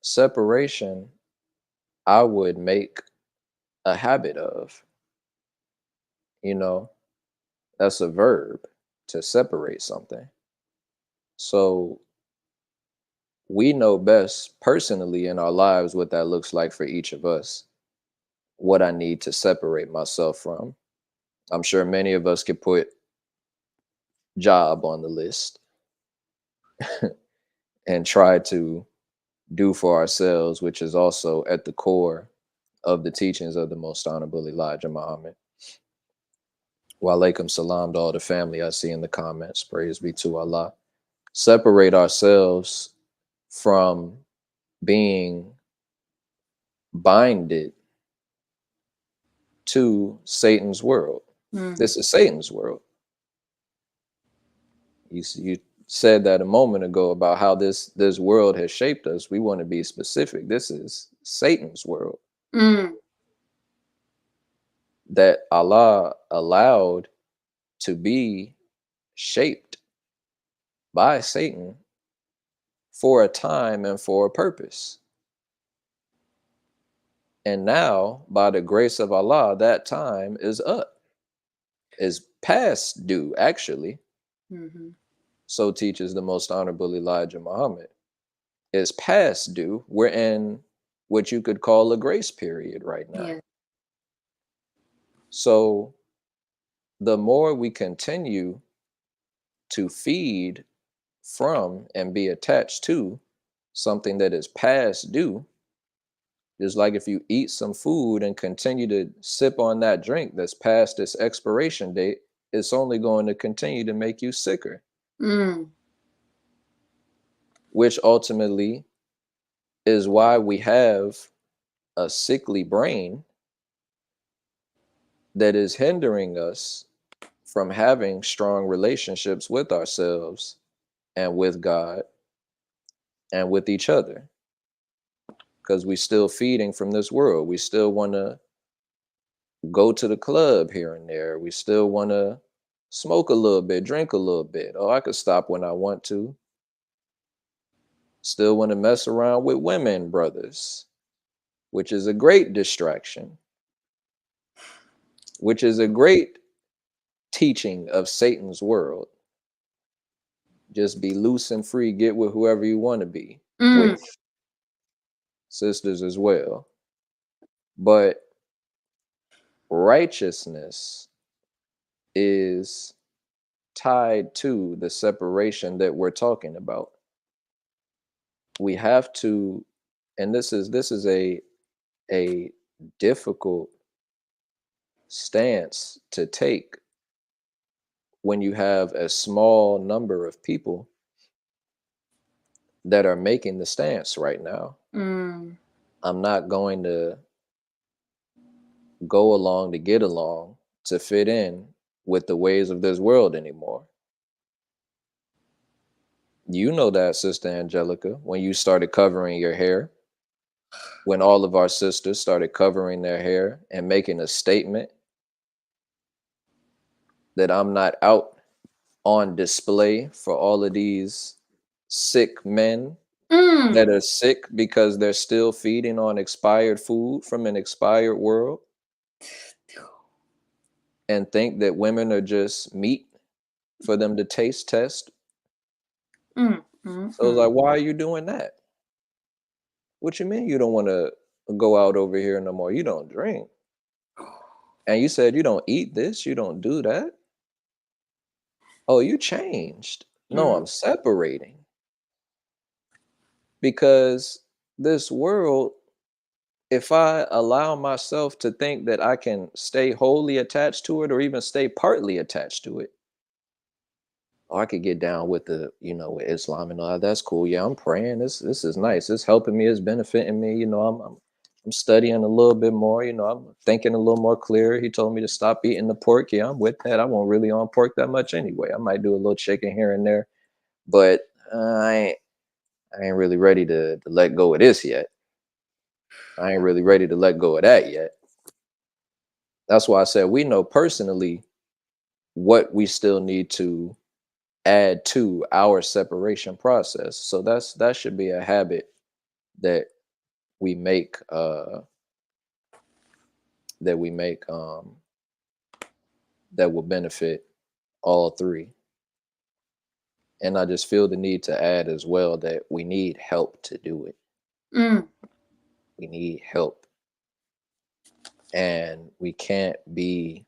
separation, I would make a habit of, you know, that's a verb to separate something. So, we know best personally in our lives what that looks like for each of us, what I need to separate myself from. I'm sure many of us could put job on the list and try to do for ourselves, which is also at the core of the teachings of the most honorable Elijah Muhammad. Wa alaikum salam to all the family I see in the comments. Praise be to Allah. Separate ourselves from being binded to Satan's world. mm, This is Satan's world. You said that a moment ago about how this world has shaped us. We want to be specific. This is Satan's world mm, that Allah allowed to be shaped by Satan for a time and for a purpose. And now, by the grace of Allah, that time is up, is past due, actually. mm-hmm. So teaches the most honorable Elijah Muhammad. Is past due. We're in what you could call a grace period right now. Yeah. So the more we continue to feed from and be attached to something that is past due, just like if you eat some food and continue to sip on that drink that's past its expiration date, it's only going to continue to make you sicker, Mm, which ultimately is why we have a sickly brain that is hindering us from having strong relationships with ourselves and with God and with each other, because we still feeding from this world. We still want to go to the club here and there. We still want to smoke a little bit, drink a little bit. Oh, I could stop when I want to. Still want to mess around with women, brothers, which is a great distraction, which is a great teaching of Satan's world. Just be loose and free, get with whoever you want to be mm, with, sisters as well. But righteousness is tied to the separation that we're talking about. We have to, and this is a difficult stance to take when you have a small number of people that are making the stance right now. Mm. I'm not going to go along to get along to fit in with the ways of this world anymore. You know that, Sister Angelica, when you started covering your hair, when all of our sisters started covering their hair and making a statement that I'm not out on display for all of these sick men that Mm. are sick because they're still feeding on expired food from an expired world and think that women are just meat for them to taste test. Mm. Mm. So it's Mm. like, why are you doing that? What you mean you don't want to go out over here no more? You don't drink. And you said you don't eat this, you don't do that. Oh, you changed. No, Mm. I'm separating because this world, if I allow myself to think that I can stay wholly attached to it or even stay partly attached to it, or I could get down with the, with Islam and all that. That's cool. Yeah, I'm praying. This is nice. It's helping me. It's benefiting me. I'm studying a little bit more. I'm thinking a little more clear. He told me to stop eating the pork. Yeah, I'm with that. I won't really on pork that much anyway. I might do a little chicken here and there, but I ain't really ready to let go of this yet. I ain't really ready to let go of that yet. That's why I said we know personally what we still need to add to our separation process. So that should be a habit that we make that we make that will benefit all three. And I just feel the need to add as well that we need help to do it. Mm. We need help. And we can't be.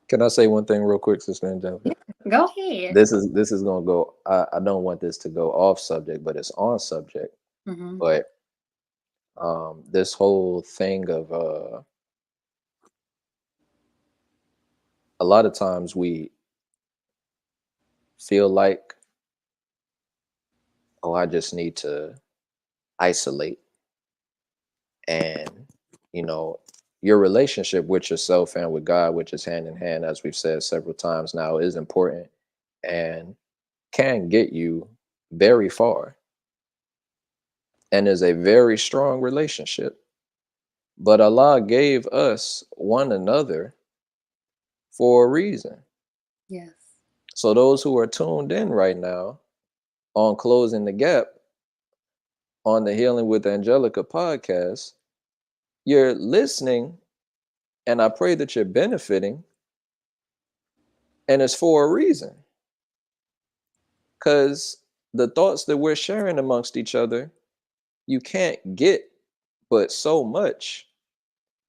Can I say one thing real quick, Sister Angelica? Go ahead. This is gonna go. I don't want this to go off subject, but it's on subject. Mm-hmm. But this whole thing of a lot of times we feel like, oh, I just need to isolate. And, you know, your relationship with yourself and with God, which is hand in hand, as we've said several times now, is important and can get you very far and is a very strong relationship. But Allah gave us one another for a reason. Yes. So those who are tuned in right now on Closing the Gap on the Healing with Angelica podcast, you're listening, and I pray that you're benefiting, and it's for a reason. Because the thoughts that we're sharing amongst each other, you can't get but so much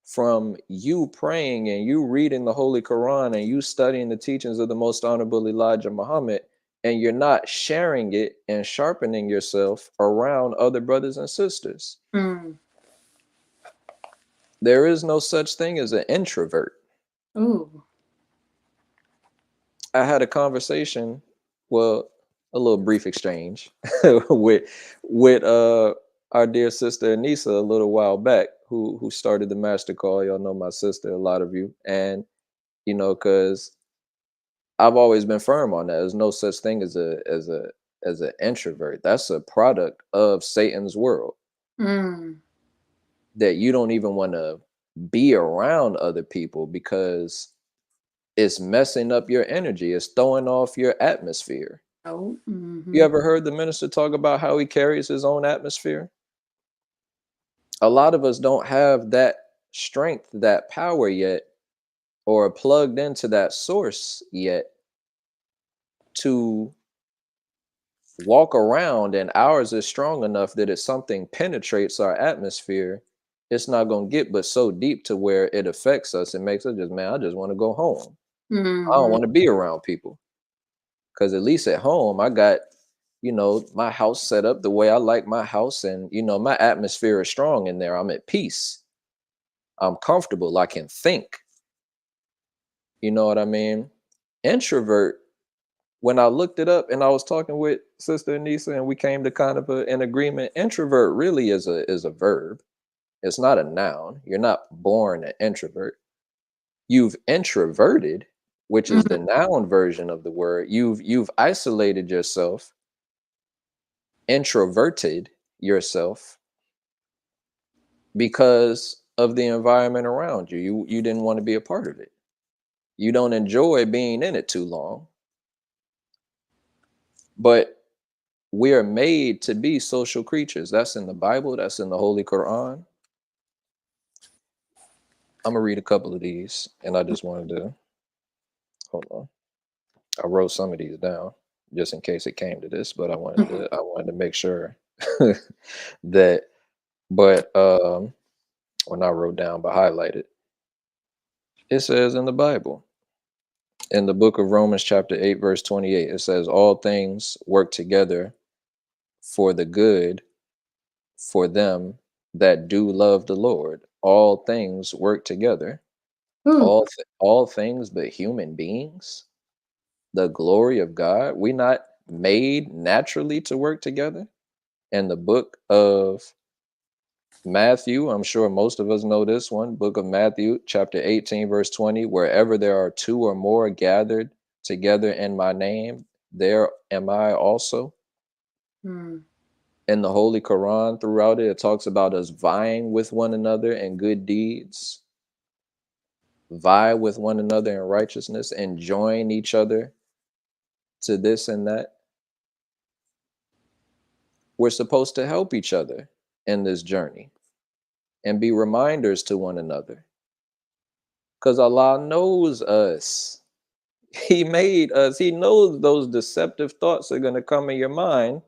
from you praying and you reading the Holy Quran and you studying the teachings of the Most Honorable Elijah Muhammad, and you're not sharing it and sharpening yourself around other brothers and sisters. Mm. There is no such thing as an introvert. Ooh. I had a conversation, well, a little brief exchange with our dear sister Aneesa a little while back, who started the master call. Y'all know my sister, a lot of you, and because I've always been firm on that. There's no such thing as an introvert. That's a product of Satan's world. Mm. That you don't even want to be around other people because it's messing up your energy. It's throwing off your atmosphere. Oh. You Mm-hmm. ever heard the minister talk about how he carries his own atmosphere? A lot of us don't have that strength, that power yet, or plugged into that source yet to walk around, and ours is strong enough that if something penetrates our atmosphere, it's not going to get but so deep to where it affects us. It makes us just, man, I just want to go home. I don't Mm-hmm. want to be around people, because at least at home I got, my house set up the way I like my house, and my atmosphere is strong in there. I'm at peace. I'm comfortable. I can think. You know what I mean? Introvert, when I looked it up and I was talking with Sister Aneesa and we came to kind of an agreement, introvert really is a verb. It's not a noun. You're not born an introvert. You've introverted, which is the noun version of the word. You've isolated yourself, introverted yourself because of the environment around you. You didn't want to be a part of it. You don't enjoy being in it too long. But we are made to be social creatures. That's in the Bible, that's in the Holy Quran. I'm gonna read a couple of these, and I just wanted to hold on. I wrote some of these down just in case it came to this, but I wanted to make sure that. But when I wrote down but highlighted, it says in the Bible, in the book of Romans, chapter 8, verse 28, it says, all things work together for the good for them that do love the Lord. All things work together. Ooh, All things but human beings. The glory of God. We not made naturally to work together. In the book of Matthew, I'm sure most of us know this one, book of Matthew, chapter 18, verse 20, wherever there are two or more gathered together in my name, there am I also. mm, In the Holy Quran, throughout it, it talks about us vying with one another in good deeds, vie with one another in righteousness, and join each other to this and that. We're supposed to help each other in this journey and be reminders to one another, because Allah knows us. He made us. He knows those deceptive thoughts are going to come in your mind,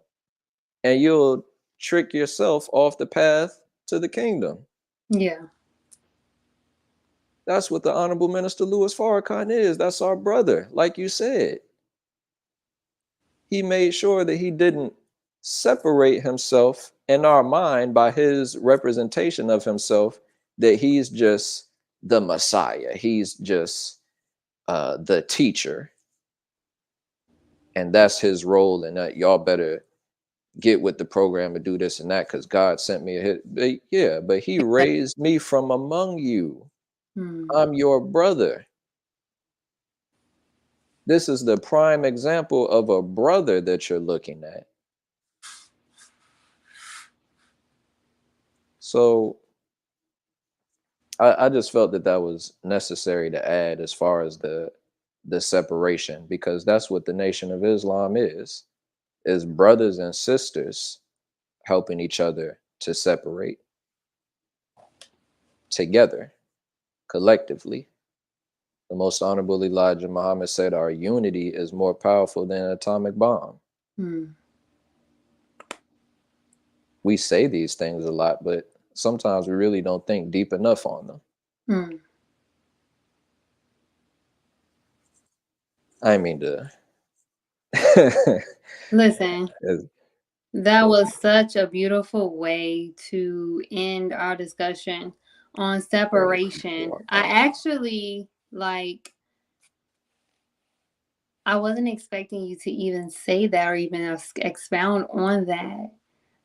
and you'll trick yourself off the path to the kingdom. yeah. That's what the Honorable Minister Louis Farrakhan is. That's our brother. Like you said, he made sure that he didn't separate himself in our mind by his representation of himself, that he's just the Messiah. He's just the teacher. And that's his role. And that y'all better get with the program and do this and that because God sent me a hit. But yeah, but he raised me from among you. Mm, I'm your brother. This is the prime example of a brother that you're looking at. So I just felt that that was necessary to add as far as the separation, because that's what the Nation of Islam is brothers and sisters helping each other to separate together collectively. The most honorable Elijah Muhammad said our unity is more powerful than an atomic bomb. mm, We say these things a lot, but sometimes we really don't think deep enough on them. mm. I mean to Listen, it's- that was such a beautiful way to end our discussion on separation. I actually like I wasn't expecting you to even say that or even expound on that.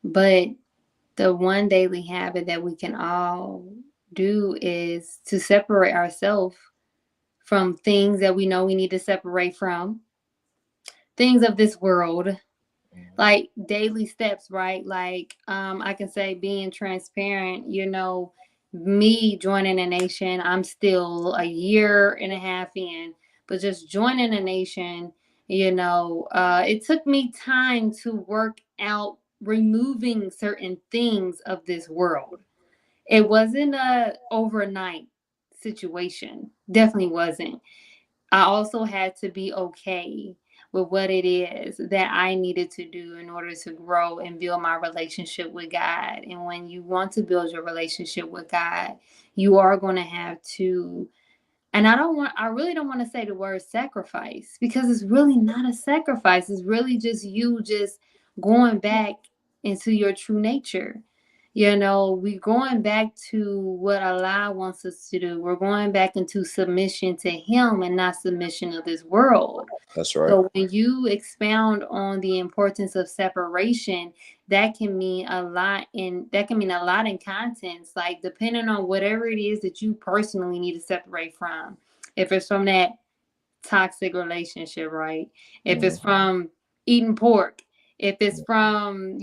But the one daily habit that we can all do is to separate ourselves from things that we know we need to separate from, things of this world, like daily steps, right? Like I can say being transparent, me joining a nation, I'm still a year and a half in, but just joining a nation, it took me time to work out removing certain things of this world. It wasn't a overnight situation, definitely wasn't. I also had to be okay with what it is that I needed to do in order to grow and build my relationship with God. And when you want to build your relationship with God, you are going to have to, and I really don't want to say the word sacrifice, because it's really not a sacrifice. It's really just you just going back into your true nature. We're going back to what Allah wants us to do. We're going back into submission to Him and not submission of this world. That's right. So when you expound on the importance of separation, that can mean a lot in contents, like depending on whatever it is that you personally need to separate from. If it's from that toxic relationship, right? If it's from eating pork, if it's from,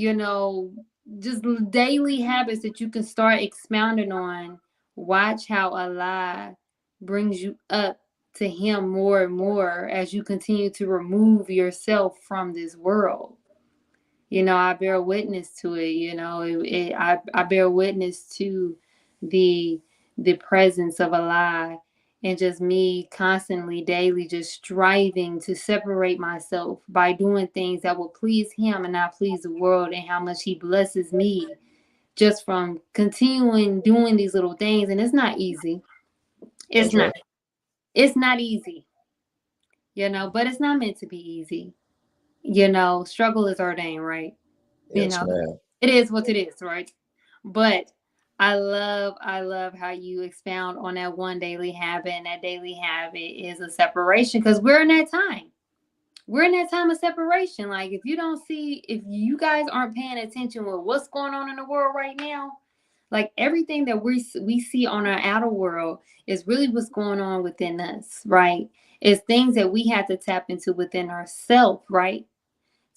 just daily habits that you can start expounding on, watch how Allah brings you up to Him more and more as you continue to remove yourself from this world. I bear witness to it. I bear witness to the the presence of Allah, and just me constantly, daily, just striving to separate myself by doing things that will please Him and not please the world, and how much He blesses me just from continuing doing these little things. And it's not easy. It's That's not. right. It's not easy, but it's not meant to be easy. Struggle is ordained, right? you Yes, know ma'am. it is what it is, right? But I love how you expound on that one daily habit, and that daily habit is a separation, because we're in that time of separation. Like, if you guys aren't paying attention with what's going on in the world right now, like everything that we see on our outer world is really what's going on within us, right? It's things that we have to tap into within ourselves, right,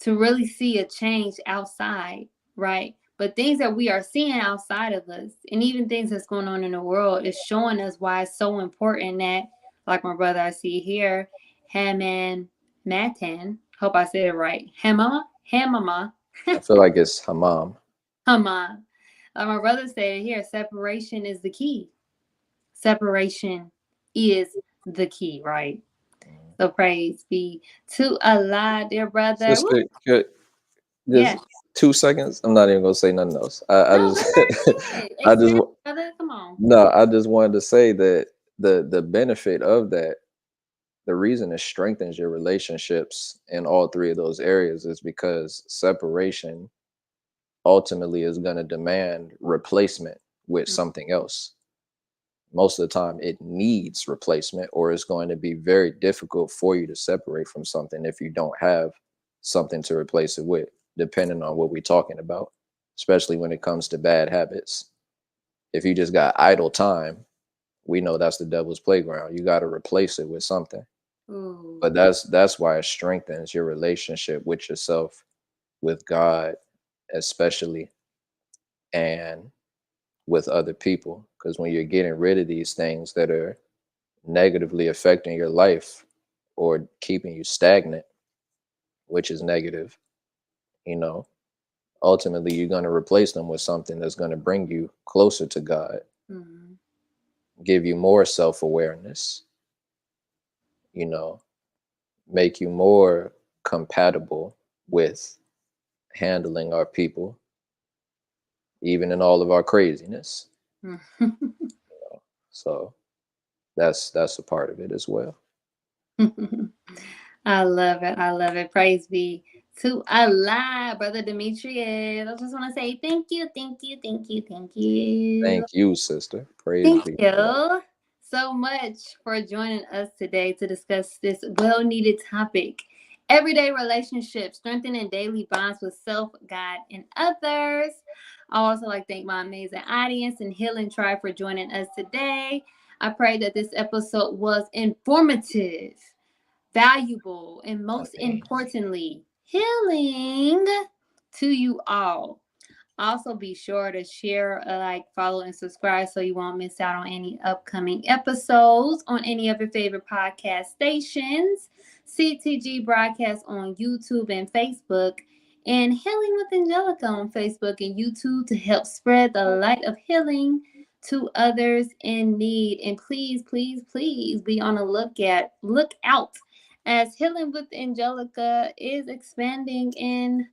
to really see a change outside, right? But things that we are seeing outside of us, and even things that's going on in the world, is showing us why it's so important that, like my brother I see here, Haman Matan, hope I said it right, Hamama, I feel like it's hammam. Haman. Like my brother said it here, separation is the key. Separation is the key, right? So praise be to Allah, dear brother. Woo. Sister, Yeah. just 2 seconds. I'm not even gonna say nothing else. I No, just, go ahead. I just, Expand, brother. Come on. no, I just wanted to say that the benefit of that, the reason it strengthens your relationships in all three of those areas is because separation ultimately is going to demand replacement with Mm, something else. Most of the time, it needs replacement, or it's going to be very difficult for you to separate from something if you don't have something to replace it with, depending on what we're talking about, especially when it comes to bad habits. If you just got idle time, we know that's the devil's playground. You got to replace it with something. ooh. But that's why it strengthens your relationship with yourself, with God, especially, and with other people. Because when you're getting rid of these things that are negatively affecting your life or keeping you stagnant, which is negative, you know, ultimately you're going to replace them with something that's going to bring you closer to God, Mm, give you more self-awareness, you know, make you more compatible with handling our people, even in all of our craziness. mm. So that's a part of it as well. I love it. I love it. Praise be to Allah, brother Demetrius. I just want to say thank you, thank you, thank you, thank you. Thank you, sister. Praise Thank be to Allah. you so much for joining us today to discuss this well needed topic: everyday relationships, strengthening daily bonds with self, God, and others. I also like to thank my amazing audience and Healing Tribe for joining us today. I pray that this episode was informative, valuable, and I most mean, importantly, healing to you all. Also, be sure to share, like, follow, and subscribe so you won't miss out on any upcoming episodes on any of your favorite podcast stations. CTG broadcast on YouTube and Facebook, and Healing with Angelica on Facebook and YouTube to help spread the light of healing to others in need. And please, please, please be on a lookout as Healing with Angelica is expanding in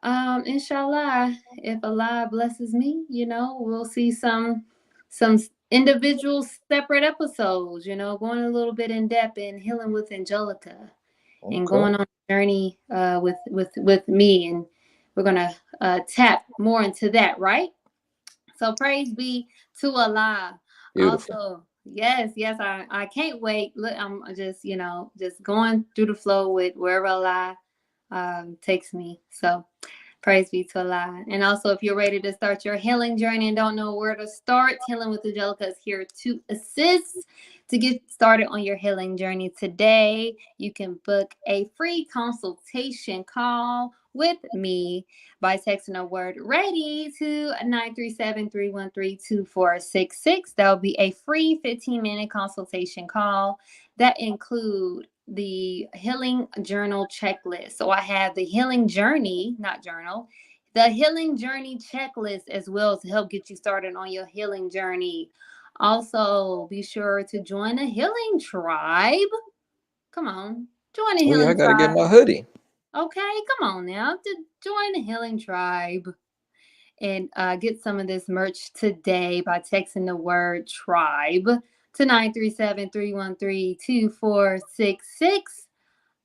inshallah, if Allah blesses me, we'll see some individual separate episodes, going a little bit in depth in Healing with Angelica and Okay. going on a journey with me, and we're gonna tap more into that, right? So praise be to Allah. Beautiful. Also, yes, I can't wait. Look, I'm just just going through the flow with wherever Allah takes me. So praise be to Allah. And also, if you're ready to start your healing journey and don't know where to start, Healing with Angelica is here to assist. To get started on your healing journey today, you can book a free consultation call with me by texting a word ready to 937-313-2466. That will be a free 15-minute consultation call that include the healing journal checklist. So I have the healing journey, not journal, the healing journey checklist as well to help get you started on your healing journey. Also, be sure to join the healing tribe. Come on, join the Oh yeah, I healing gotta get tribe. my hoodie. Okay, come on now, to join the healing tribe and get some of this merch today by texting the word tribe to 937-313-2466.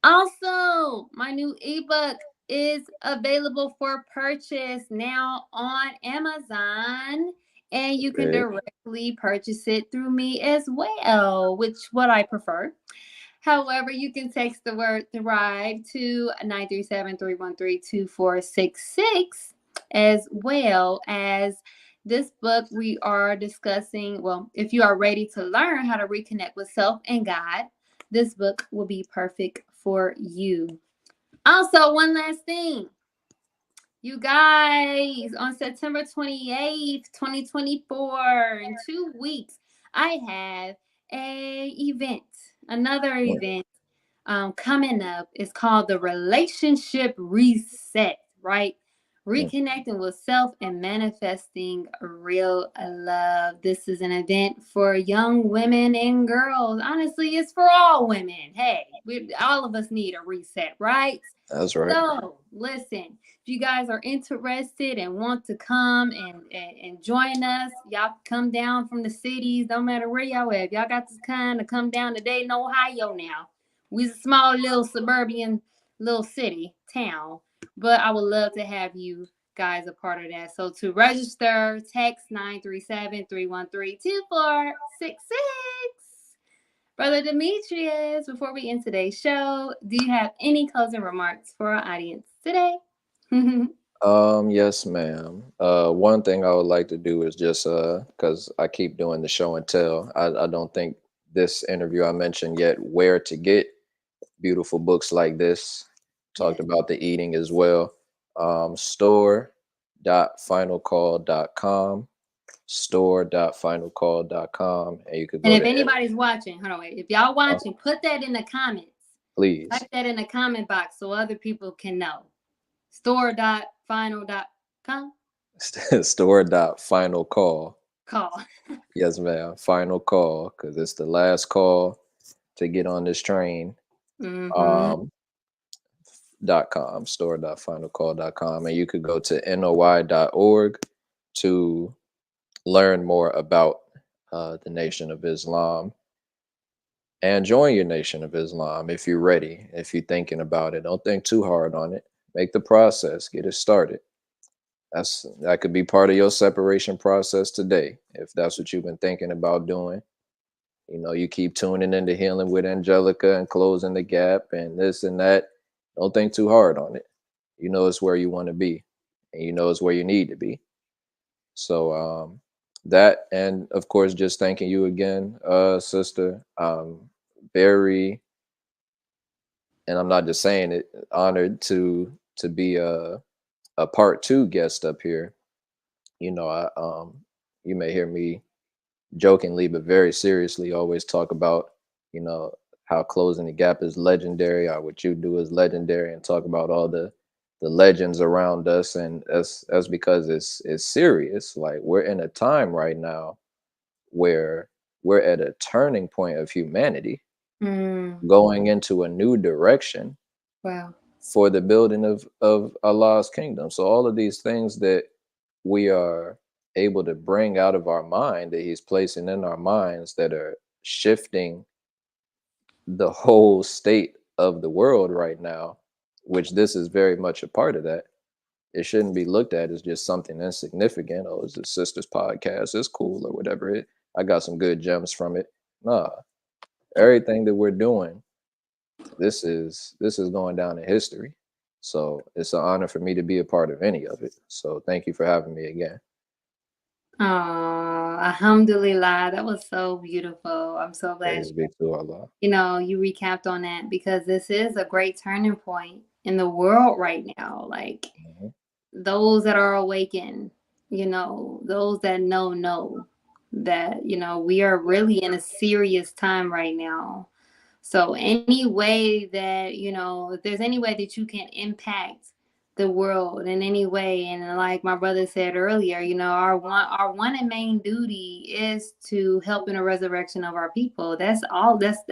Also, my new ebook is available for purchase now on Amazon, and you can Great. directly purchase it through me as well, which what I prefer. However, you can text the word thrive to 937-313-2466, as well as this book we are discussing. Well, if you are ready to learn how to reconnect with self and God, this book will be perfect for you. Also, one last thing. You guys, on September 28th, 2024, in 2 weeks, I have a event, another Mm, event coming up. It's called the Relationship Reset, right? mm. Reconnecting with self and manifesting real love. This is an event for young women and girls. Honestly, it's for all women. Hey, all of us need a reset, right? That's right. So, listen, if you guys are interested and want to come and join us, y'all come down from the cities, don't matter where y'all at. If y'all got this kind to come down to Dayton, Ohio now. We's a small little suburban little city, town. But I would love to have you guys a part of that. So to register, text 937-313-2466. Brother Demetrius, before we end today's show, do you have any closing remarks for our audience today? Yes, ma'am. One thing I would like to do is just because I keep doing the show and tell. I don't think this interview I mentioned yet where to get beautiful books like this. Talked Yes. about the eating as well. Store.finalcall.com. Store.finalcall.com. And you could And go if to anybody's watching, hold on, wait. If y'all uh, watching, put that in the comments. please. Type that in the comment box so other people can know. Store.final.com. Store.finalcall. Call. Yes, ma'am. Final call because it's the last call to get on this train. Mm-hmm. Um, .com, store.finalcall.com. And you could go to noi.org to learn more about the Nation of Islam and join your Nation of Islam if you're ready, if you're thinking about it. Don't think too hard on it. Make the process, get it started. That could be part of your separation process today if that's what you've been thinking about doing. You know, you keep tuning into Healing with Angelica and Closing the Gap and this and that. Don't think too hard on it. You know it's where you want to be, and you know it's where you need to be. So that, and of course, just thanking you again, sister. Very, and I'm not just saying it, honored to be a part two guest up here. You know, you may hear me jokingly but very seriously always talk about, you know, how Closing the Gap is legendary, or what you do is legendary, and talk about all the legends around us. And that's because it's serious. Like, we're in a time right now where we're at a turning point of humanity. going into a new direction Wow. for the building of Allah's kingdom. So all of these things that we are able to bring out of our mind, that He's placing in our minds, that are shifting the whole state of the world right now, which this is very much a part of that. It shouldn't be looked at as just something insignificant. Oh, it's a sister's podcast. It's cool or whatever. I got some good gems from it. Nah, everything that we're doing, this is going down in history. So it's an honor for me to be a part of any of it. So thank you for having me again. Oh, alhamdulillah. That was so beautiful. I'm so glad Praise be to Allah. you recapped on that, because this is a great turning point in the world right now. Like, Mhm. those that are awakened, those that know that, we are really in a serious time right now. So any way that, if there's any way that you can impact the world in any way, and like my brother said earlier, our one and main duty is to help in the resurrection of our people. That's all. That's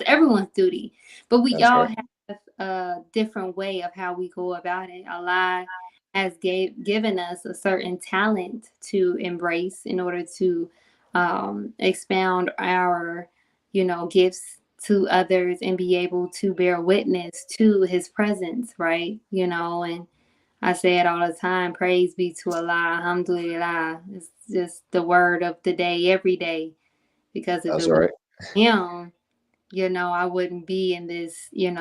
everyone's duty. But we That's all right. have a different way of how we go about it. Allah has given us a certain talent to embrace in order to expound our, gifts to others and be able to bear witness to His presence, right? And I say it all the time, praise be to Allah, alhamdulillah. It's just the word of the day every day, because if That's it was right. Him, I wouldn't be in this, you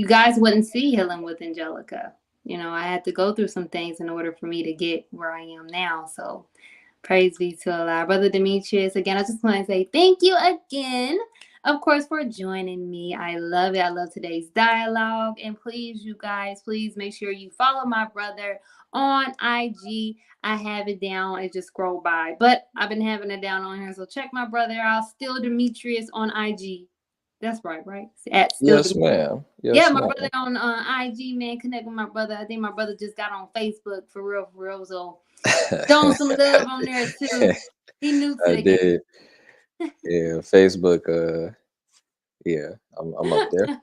guys wouldn't see Healing with Angelica. I had to go through some things in order for me to get where I am now. So praise be to Allah. Brother Demetrius, again, I just want to say thank you again, of course, for joining me. I love it. I love today's dialogue. And please, you guys, please make sure you follow my brother on IG. I have it down. It just scrolled by. But I've been having it down on here. So check my brother out. Still Demetrius on IG. That's right, right? At Still Yes, Demetrius. ma'am. Yeah, Yes, my ma'am. brother on IG, man. Connect with my brother. I think my brother just got on Facebook, for real, for real. So showing some love on there too. He new to I the game. did. Yeah, Facebook. Yeah, I'm up there.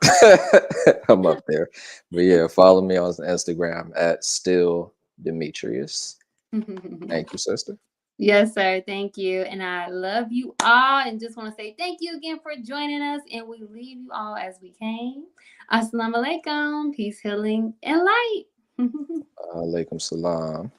I'm up there. But yeah, follow me on Instagram at still Demetrius. Thank you, sister. Yes, sir. Thank you. And I love you all. And just want to say thank you again for joining us. And we leave you all as we came. Assalamu alaikum. Peace, healing, and light. Alaikum salam.